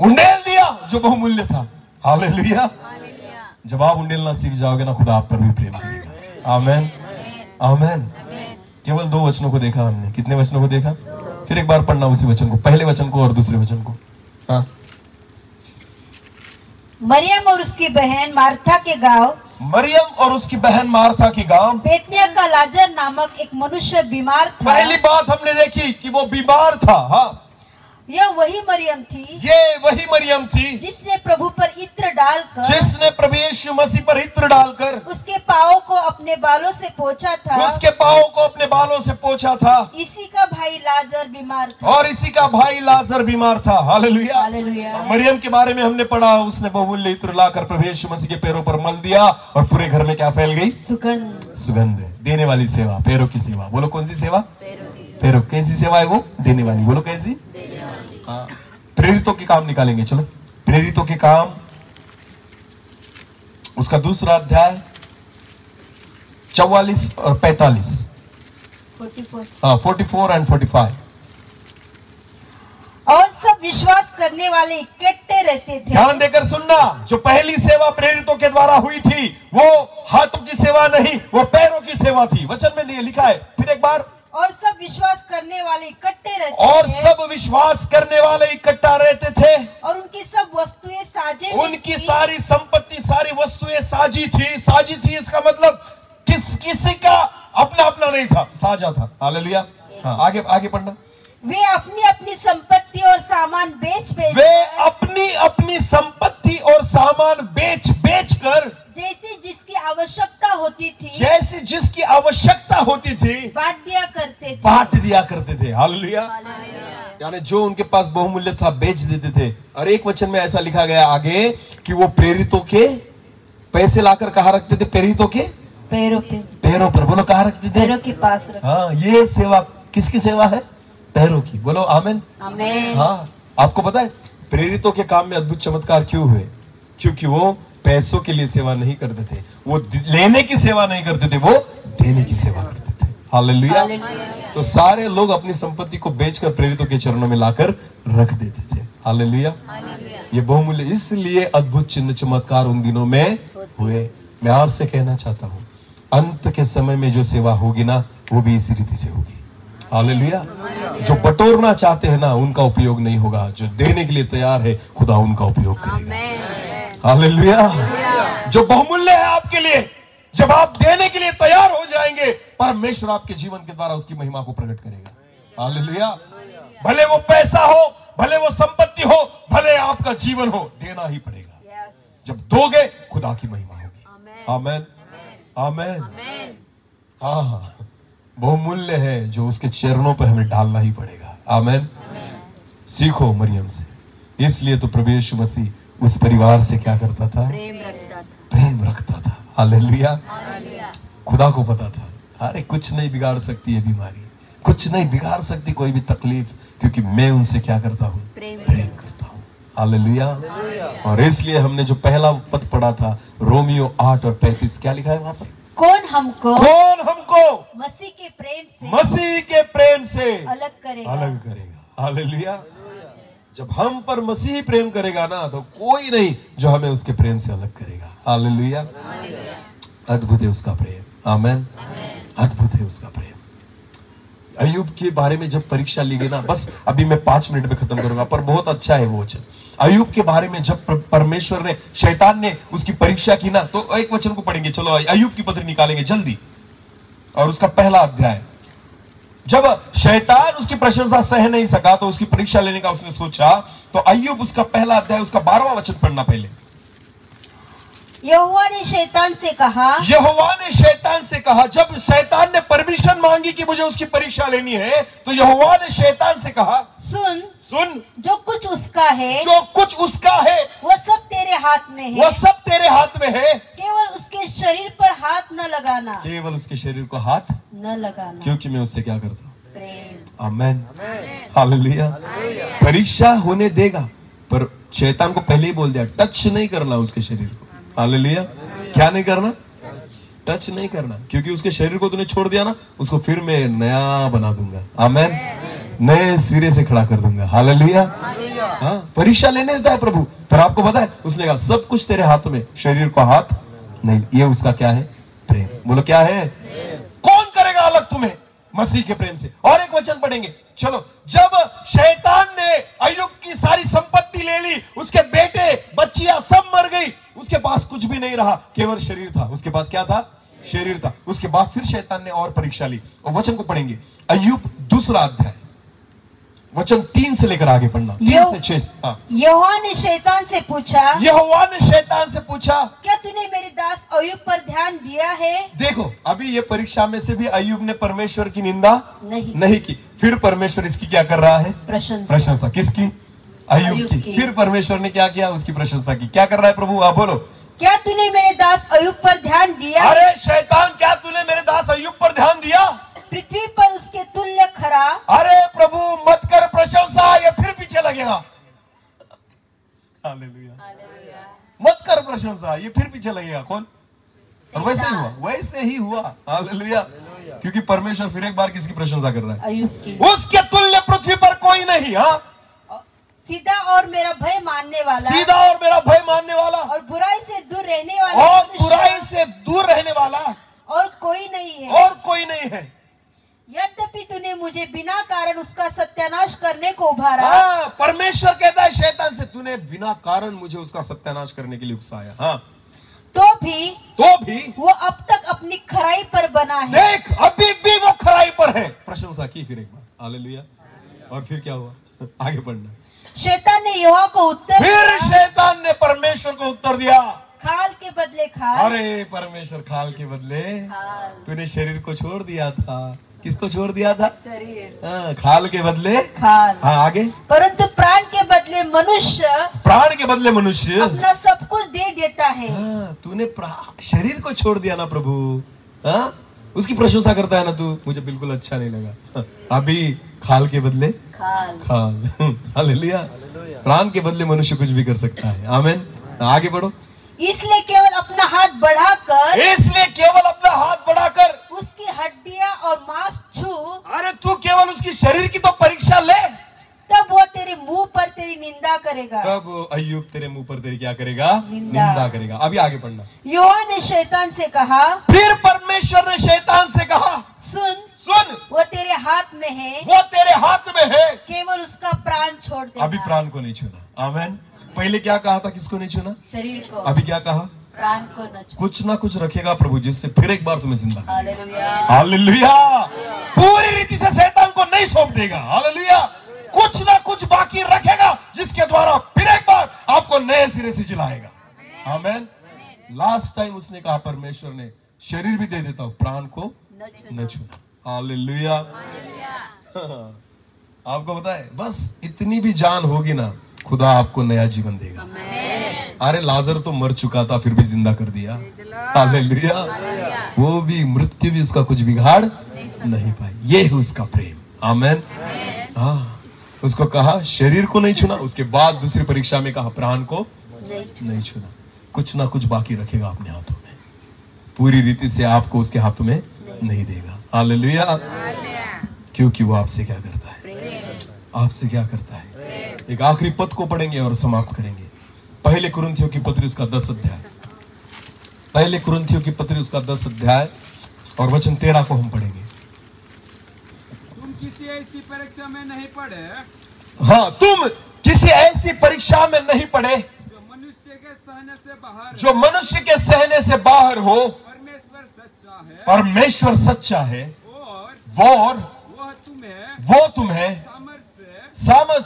उंडेल दिया जो बहुमूल्य था। हालेलुया। जब आप उंडेलना सीख जाओगे ना, खुदा आप पर भी प्रेम करेगा। आमीन। आमीन। केवल 2 वचनों को देखा हमने। कितने वचनों को देखा? फिर एक बार पढ़ना उसी वचन को, पहले वचन को और दूसरे वचन को। हाँ। मरियम और उसकी बहन मार्था के गांव, मरियम और उसकी बहन मार्था के गांव बेतनिया का लाजर नामक एक मनुष्य बीमार था। पहली बात हमने देखी कि वो बीमार था। हाँ। यह वही मरियम थी ये वही मरियम थी जिसने प्रभु पर इत्र डालकर जिसने प्रभु यीशु मसीह पर इत्र डालकर उसके पाँव को अपने बालों से पोंछा था। उसके पाँव को अपने बालों से पोंछा था। इसी का भाई लाजर बीमार था। और इसी का भाई लाजर बीमार था। हालेलुया। हालेलुया। और मरियम के बारे में हमने पढ़ा, उसने बहुमूल्य इत्र लाकर प्रभु यीशु मसीह के पैरों पर मल दिया और पूरे घर में क्या फैल गई? सुगंध। सुगंध देने वाली सेवा, पैरों की सेवा। बोलो कौन सी सेवा? पैरों। कैसी सेवा है वो? देने वाली। बोलो कैसी? हाँ। प्रेरितों के काम निकालेंगे। चलो प्रेरितों के काम, उसका दूसरा अध्याय 44 और 45। 44 एंड 45। और सब विश्वास करने वाले इकट्ठे रहते थे। ध्यान देकर सुनना, जो पहली सेवा प्रेरितों के द्वारा हुई थी वो हाथों की सेवा नहीं, वो पैरों की सेवा थी। वचन में लिखा है, फिर एक बार, और सब विश्वास करने वाले इकट्ठे रहते और थे। सब विश्वास करने वाले इकट्ठा रहते थे। और उनकी सब वस्तुएं साझे में उनकी थी। सारी संपत्ति, सारी वस्तुएं साझी थी। साझी थी इसका मतलब किसी का अपना अपना नहीं था, साझा था। हालेलुया। हाँ, आगे पढ़ना। वे अपनी अपनी संपत्ति और सामान बेच अपनी संपत्ति और सामान बेच कर जैसी जिसकी आवश्यकता होती थी, जैसी जिसकी आवश्यकता होती थी, बांट दिया करते थे। हालेलुया। यानी जो उनके पास बहुमूल्य था बेच देते थे। और एक वचन में ऐसा लिखा गया आगे कि वो प्रेरितों के पैसे लाकर कहाँ रखते थे? प्रेरितों के पैरों पर। बोलो कहाँ रखते थे? पैरों के पास रखते। हाँ, ये सेवा किसकी सेवा है? पैरों की। बोलो आमीन। आमीन। हाँ, आपको पता है प्रेरितों के काम में अद्भुत चमत्कार क्यों हुए? क्योंकि वो पैसों के लिए सेवा नहीं करते थे, वो लेने की सेवा नहीं करते थे, वो देने की सेवा करते थे। हालेलुया। तो सारे लोग अपनी संपत्ति को बेचकर प्रेरितों के चरणों में लाकर रख देते थे। हालेलुया। ये बहुमूल्य, इसलिए अद्भुत चिन्ह चमत्कार उन दिनों में हुए। मैं आपसे कहना चाहता हूँ, अंत के समय में जो सेवा होगी ना, वो भी इसी रीति से होगी। हालेलुया। जो बटोरना चाहते हैं ना, उनका उपयोग नहीं होगा। जो देने के लिए तैयार है, खुदा उनका उपयोग करेगा। हालेलुया। जो बहुमूल्य है आपके लिए, जब आप देने के लिए तैयार हो जाएंगे, परमेश्वर आपके जीवन के द्वारा उसकी महिमा को प्रकट करेगा। हालेलुया। भले वो पैसा हो, भले वो संपत्ति हो, भले आपका जीवन हो, देना ही पड़ेगा। जब दोगे, खुदा की महिमा होगी। आमीन। आमीन। हाँ, बहुमूल्य है जो उसके चरणों पर हमें डालना ही पड़ेगा। आमीन। सीखो मरियम से। इसलिए तो प्रभु यीशु मसीह उस परिवार से क्या करता था? प्रेम रखता था। हालेलुया। खुदा को पता था, अरे कुछ नहीं बिगाड़ सकती है बीमारी, कुछ नहीं बिगाड़ सकती कोई भी तकलीफ, क्योंकि मैं उनसे क्या करता हूँ? प्रेम करता हूँ। हालेलुया। और इसलिए हमने जो पहला पद पढ़ा था, रोमियो 8 और 35, क्या लिखा है वहां पर? कौन हमको मसीह के प्रेम से अलग करेगा। हालेलुया। जब हम पर मसीह प्रेम करेगा ना, तो कोई नहीं जो हमें उसके प्रेम से अलग करेगा। हालेलुया। अद्भुत है उसका प्रेम। आमीन। अद्भुत है उसका प्रेम। अय्यूब के बारे में जब परीक्षा ली गई ना, बस अभी मैं 5 मिनट में खत्म करूंगा, पर बहुत अच्छा है वो वचन। अय्यूब के बारे में जब परमेश्वर ने, शैतान ने उसकी परीक्षा की ना, तो एक वचन को पढ़ेंगे। चलो अय्यूब की पत्री निकालेंगे जल्दी, और उसका पहला अध्याय। जब शैतान उसकी प्रशंसा सह नहीं सका, तो उसकी परीक्षा लेने का उसने सोचा, तो अय्यूब उसका पहला अध्याय, उसका 12वां वचन पढ़ना पहले। यहोवा ने शैतान से कहा, जब शैतान ने परमिशन मांगी कि मुझे उसकी परीक्षा लेनी है, तो यहोवा ने शैतान से कहा, सुन, जो कुछ उसका है वो सब तेरे हाथ में है, केवल उसके शरीर पर हाथ न लगाना, क्योंकि मैं उससे क्या करता हूँ? प्रेम। आमीन। हालेलुया। परीक्षा होने देगा, पर शैतान को पहले ही बोल दिया, टच नहीं करना उसके शरीर को। हालेलुया। क्या नहीं करना? टच नहीं करना, क्योंकि उसके शरीर को तूने छोड़ दिया ना, उसको फिर मैं नया बना दूंगा। आमीन। नए सिरे से खड़ा कर दूंगा। हालेलुया। हाँ, परीक्षा लेने देता है प्रभु, पर आपको पता है उसने कहा सब कुछ तेरे हाथों में, शरीर को हाथ नहीं। ये उसका क्या है? प्रेम। बोलो क्या है? कौन करेगा अलग तुम्हें मसीह के प्रेम से? और एक वचन पढ़ेंगे। चलो, जब शैतान ने अय्यूब की सारी संपत्ति ले ली, उसके बेटे बच्चियां सब मर गई, उसके पास कुछ भी नहीं रहा, केवल शरीर था। उसके पास क्या था? शरीर था। उसके बाद फिर शैतान ने और परीक्षा ली, और वचन को पढ़ेंगे। अय्यूब 2 अध्याय, वचन 3 से लेकर आगे पढ़ना, 3 से 6। हाँ। यहोवा ने शैतान से पूछा, यहोवा ने शैतान से पूछा, क्या तूने मेरे दास अय्यूब पर ध्यान दिया है? देखो अभी ये परीक्षा में से भी अय्यूब ने परमेश्वर की निंदा नहीं की। फिर परमेश्वर इसकी क्या कर रहा है? प्रशंसा। किसकी? अय्यूब की। फिर परमेश्वर ने क्या किया? उसकी प्रशंसा की। क्या कर रहा है प्रभु? आप बोलो। क्या तूने मेरे दास अय्यूब पर ध्यान दिया? अरे शैतान, क्या तूने मेरे दास अय्यूब पर ध्यान दिया? पृथ्वी पर उसके तुल्य खरा। अरे प्रभु मत कर प्रशंसा, ये फिर पीछे लगेगा। हालेलुया। मत कर प्रशंसा, ये फिर पीछे लगेगा। कौन? और वैसे ही हुआ। हालेलुया। क्योंकि परमेश्वर फिर एक बार किसकी प्रशंसा कर रहा है? अय्यूब की। उसके तुल्य पृथ्वी पर कोई नहीं। हाँ, सीधा और मेरा भय मानने वाला, सीधा और मेरा भय मानने वाला, और बुराई से दूर रहने वाला, और बुराई से दूर रहने वाला और कोई नहीं है। और कोई नहीं है। यद्यपि तूने मुझे बिना कारण उसका सत्यानाश करने को उभारा। हाँ, परमेश्वर कहता है शैतान से, तूने बिना कारण मुझे उसका सत्यानाश करने के लिए उकसाया। हाँ, तो भी वो अब तक अपनी खराई पर बना है। देख, अभी भी वो खराई पर है। प्रशंसा की फिर एक बार। हालेलुया। और फिर क्या हुआ? आगे बढ़ना। शैतान ने यहोवा को उत्तर फिर दिया, शैतान ने परमेश्वर को उत्तर दिया, खाल के बदले खाल। अरे परमेश्वर, खाल के बदले तूने शरीर को छोड़ दिया था। किसको छोड़ दिया था? शरीर। हाँ, खाल के बदले खाल। हाँ, आगे। परंतु प्राण के बदले मनुष्य, प्राण के बदले मनुष्य अपना सब कुछ दे देता है। हाँ, तूने शरीर को छोड़ दिया ना प्रभु। हाँ, उसकी प्रशंसा करता है ना तू। मुझे बिल्कुल अच्छा नहीं लगा। हाँ, अभी खाल के बदले खाल। हालेलुया। प्राण के बदले मनुष्य कुछ भी कर सकता है। आमीन। आगे बढ़ो। इसलिए केवल अपना हाथ बढ़ाकर उसकी हड्डियां और मांस छू। अरे तू केवल उसकी शरीर की तो परीक्षा ले, तब वो तेरे मुंह पर तेरी निंदा करेगा। तब अय्यूब तेरे मुंह पर तेरी क्या करेगा? निंदा करेगा। अभी आगे पढ़ना। यहोवा ने शैतान से कहा, फिर परमेश्वर ने शैतान से कहा, सुन, वो तेरे हाथ में है, वो तेरे हाथ में है, केवल उसका प्राण छोड़ दे। अभी प्राण को नहीं छूना। आमीन। पहले क्या कहा था? किसको नहीं छूना? शरीर को। अभी क्या कहा? प्राण को न छू। कुछ ना कुछ रखेगा प्रभु, जिससे फिर एक बार तुम्हें जिंदा। हालेलुया। पूरी रीति से शैतान को नहीं सौंप देगा। हालेलुया। कुछ ना कुछ बाकी रखेगा, जिसके द्वारा फिर एक बार आपको नए सिरे से जिलाएगा। आमीन। लास्ट टाइम उसने कहा परमेश्वर ने, शरीर भी दे देता हूं, प्राण को न छूना। हालेलुया। आपको पता है, बस इतनी भी जान होगी ना, खुदा आपको नया जीवन देगा। अरे लाजर तो मर चुका था, फिर भी जिंदा कर दिया। हालेलुया। वो भी, मृत्यु भी उसका कुछ बिगाड़ नहीं पाई। ये है उसका प्रेम। आमीन। हाँ, उसको कहा शरीर को नहीं छूना, उसके बाद दूसरी परीक्षा में कहा प्राण को नहीं छूना। कुछ ना कुछ बाकी रखेगा अपने हाथों में, पूरी रीति से आपको उसके हाथों में नहीं देगा। हालेलुया। क्योंकि वो आपसे क्या करता है? आपसे क्या करता है? एक आखिरी पद को पढ़ेंगे और समाप्त करेंगे। पहले कुरिन्थियों की पत्री उसका 10 अध्याय, पहले कुरिन्थियों की पत्री उसका 10 अध्याय और वचन 13 को हम पढ़ेंगे। तुम किसी ऐसी परीक्षा में नहीं पड़े, हाँ, तुम किसी ऐसी परीक्षा में नहीं पड़े जो मनुष्य के सहने से बाहर, जो मनुष्य के सहने से बाहर हो। परमेश्वर सच्चा है, परमेश्वर सच्चा है, और वो तुम्हें सामर्थ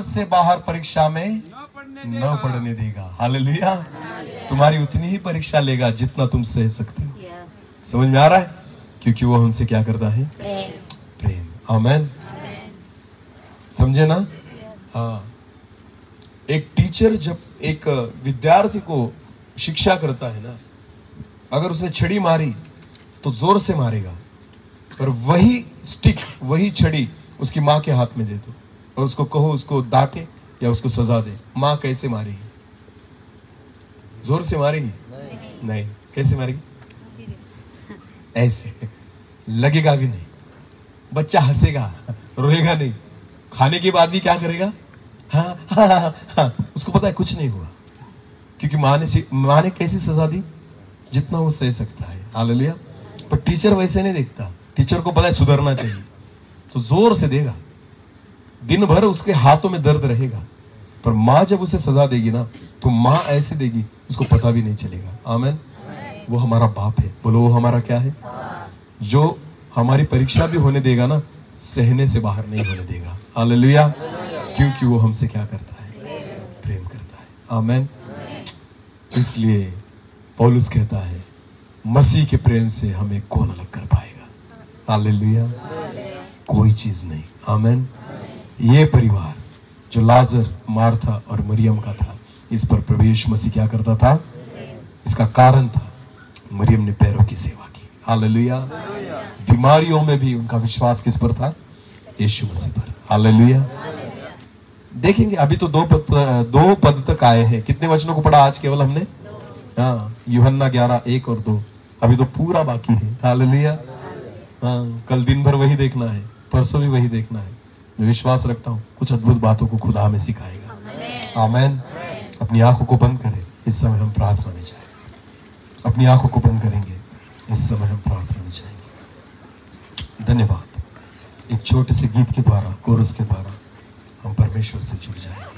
से बाहर परीक्षा में न पढ़ने देगा। हालेलुया। तुम्हारी उतनी ही परीक्षा लेगा जितना तुम सह सकते हो। समझ में आ रहा है? क्योंकि वो हमसे क्या करता है? प्रेम। आमीन। समझे ना? हाँ, एक टीचर जब एक विद्यार्थी को शिक्षा करता है ना, अगर उसने छड़ी मारी तो जोर से मारेगा, पर वही स्टिक, वही छड़ी उसकी माँ के हाथ में दे दो और उसको कहो उसको डांटे या उसको सजा दे। माँ कैसे मारेगी? जोर से मारेगी? नहीं। कैसे मारेगी? ऐसे। लगेगा भी नहीं, बच्चा हंसेगा, रोएगा नहीं, खाने के बाद भी क्या करेगा? हाँ हाँ हाँ हाँ। उसको पता है कुछ नहीं हुआ, क्योंकि माँ ने कैसी सजा दी? जितना वो सह सकता है। हालेलुया। पर टीचर वैसे नहीं देखता। टीचर को पता है सुधरना चाहिए, तो जोर से देगा। दिन भर उसके हाथों में दर्द रहेगा, पर माँ जब उसे सजा देगी ना, तो माँ ऐसे देगी उसको पता भी नहीं चलेगा। आमीन। वो हमारा बाप है। बोलो, वो हमारा क्या है? जो हमारी परीक्षा भी होने देगा ना, सहने से बाहर नहीं होने देगा। हालेलुया। क्योंकि वो हमसे क्या करता है? प्रेम करता है। आमेन। इसलिए पौलुस कहता है मसीह के प्रेम से हमें कौन अलग कर पाएगा? हालेलुया। कोई चीज नहीं। आमेन। ये परिवार जो लाजर, मार्था और मरियम का था, इस पर प्रभु यीशु मसीह क्या करता था? इसका कारण था मरियम ने पैरों की सेवा की। हालेलुया। बीमारियों में भी उनका विश्वास किस पर था? यीशु मसीह पर। हालेलुया। देखेंगे अभी तो दो पद तक आए हैं। कितने वचनों को पढ़ा आज केवल हमने? हाँ, यूहन्ना 11, 1 और 2। अभी तो पूरा बाकी है। हालेलुया। हाँ, कल दिन भर वही देखना है, परसों भी वही देखना है। मैं विश्वास रखता हूँ कुछ अद्भुत बातों को खुदा हमें सिखाएगा। आमेन। अपनी आंखों को बंद करें, इस समय हम प्रार्थना में जाएंगे। अपनी आंखों को बंद करेंगे, इस समय हम प्रार्थना में जाएंगे। धन्यवाद। एक छोटे से गीत के द्वारा, कोरस के द्वारा हम परमेश्वर से जुड़ जाएंगे।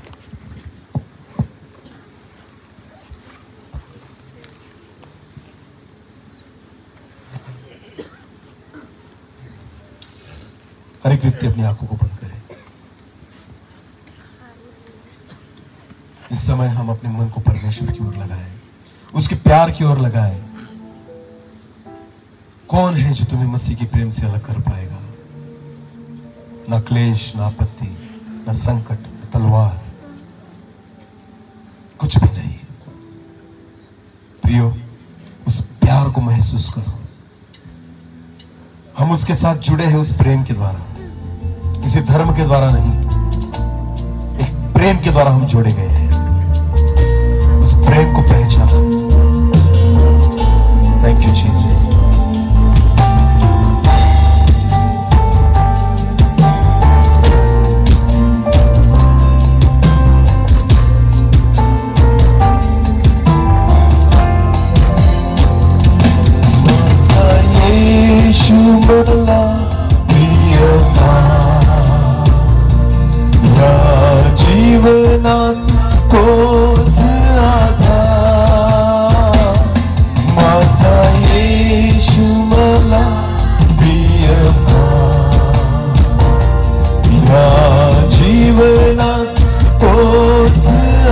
हर एक व्यक्ति अपनी आंखों को बंद करे। इस समय हम अपने मन को परमेश्वर की ओर लगाएं, उसके प्यार की ओर लगाएं। कौन है जो तुम्हें मसीह के प्रेम से अलग कर पाएगा? ना क्लेश, ना आपत्ति, ना संकट, ना तलवार, कुछ भी नहीं। प्रियो, उस प्यार को महसूस करो। हम उसके साथ जुड़े हैं उस प्रेम के द्वारा, किसी धर्म के द्वारा नहीं, एक प्रेम के द्वारा हम जोड़े गए हैं। उस प्रेम को पहचाना। Thank you Jesus. यीशु मला प्रियता या जीवनात तोच आधार। माझा येशू मला प्रियता या जीवनात तोच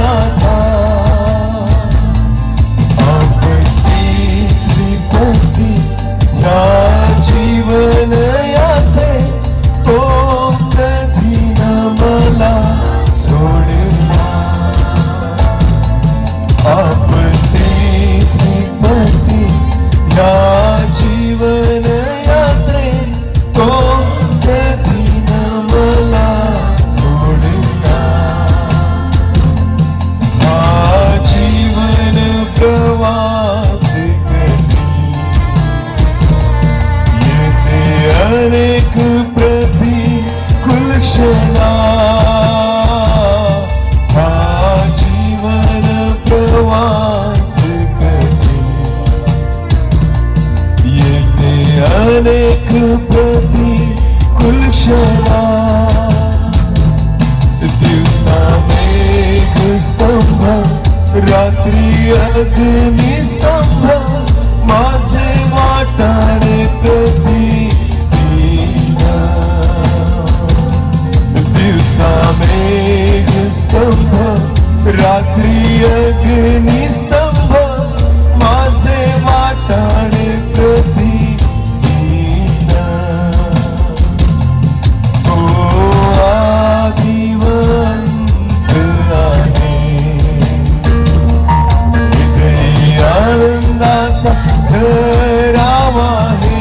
आधार। आपली विपत्ती या जीवन याते तो कधी न मला सोडला। आपली विपत्ती या जीवन यात्रे तो कधी न मला सोडला। हा जीवन प्रवास अनेक प्रतिकूल क्षणा। हा जीवन प्रवास कधी येते अनेक प्रतिकूल क्षणा। दिवसा मेघस्तंभ, रात्री अग्निस्तंभ, माझे वाटाण कधी दिवसा मेघस्तंभ, रात्री अग्निस्तंभ, माझे वाटाण कधी तो आदिवंत आहे। हृदय आनंदाचा सराव आहे।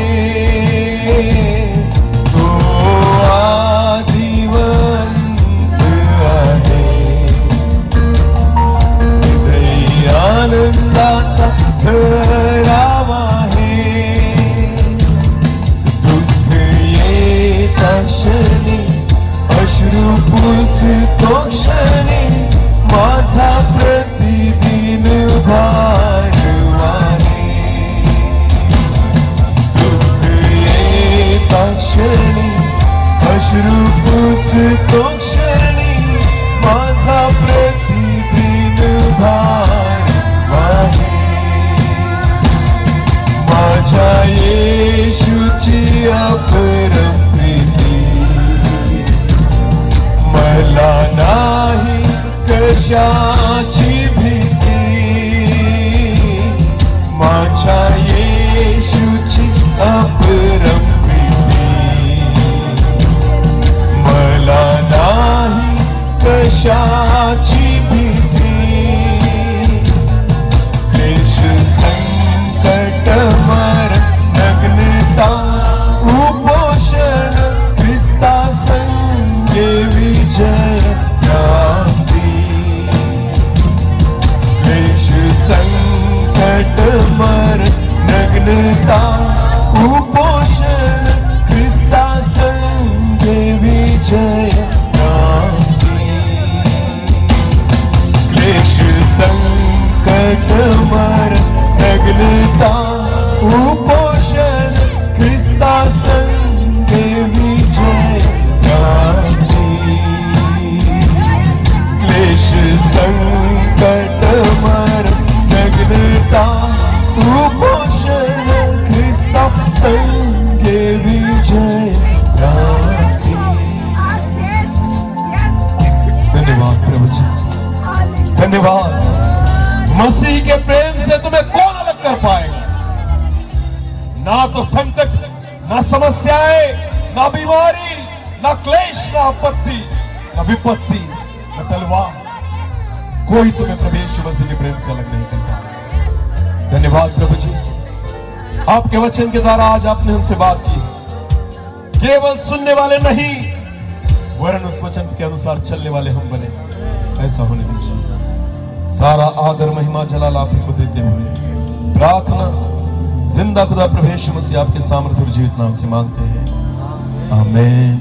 आनंदाचा सराव आहे। दुःख येता क्षणी, अश्रू पुसतो क्षणी, माझा प्रतिदिन भार आहे। दुःख येता क्षणी, अश्रू पुसतो क्षणी, माझा प्रतिदिन भार माझ्या येशूची अपरम प्रीती। कशाची भीती माझ्या येशूची अपरंपीती मला नाही कशाची भीती क्लेश संकट मरण नग्नता उपोषण ख्रिस्ता संगे विजय प्राप्ती क्लेश संकट मरण नग्नता उपोषण ख्रिस्ता संगे विजय प्राप्ती क्लेश संकट मरण नग्नता उपोषण ख्रिस्ता संगे विजय प्राप्ती क्लेश संकट मरण नग्नता उपोषण ख्रिस्ता संगे विजय प्राप्ती। धन्यवाद प्रभु जी, धन्यवाद। मसीह के प्रेम से तुम्हें कौन अलग कर पाएगा? ना तो संकट, ना समस्याएं, ना बीमारी, ना क्लेश, ना आपत्ति, ना विपत्ति, ना तलवार, कोई तुम्हें प्रभु यीशु मसीह के प्रेम से अलग नहीं कर पाएगा। धन्यवाद प्रभु जी, आपके वचन के द्वारा आज आपने हमसे बात की। केवल सुनने वाले नहीं, वरन उस वचन के अनुसार चलने वाले हम बने। ऐसा होने दीजिए। सारा आदर महिमा जलाल आप ही को देते हुए प्रार्थना जिंदा खुदा प्रभु यीशु मसीह आपके सामर्थ्य और जीवित नाम से मांगते हैं, आमीन।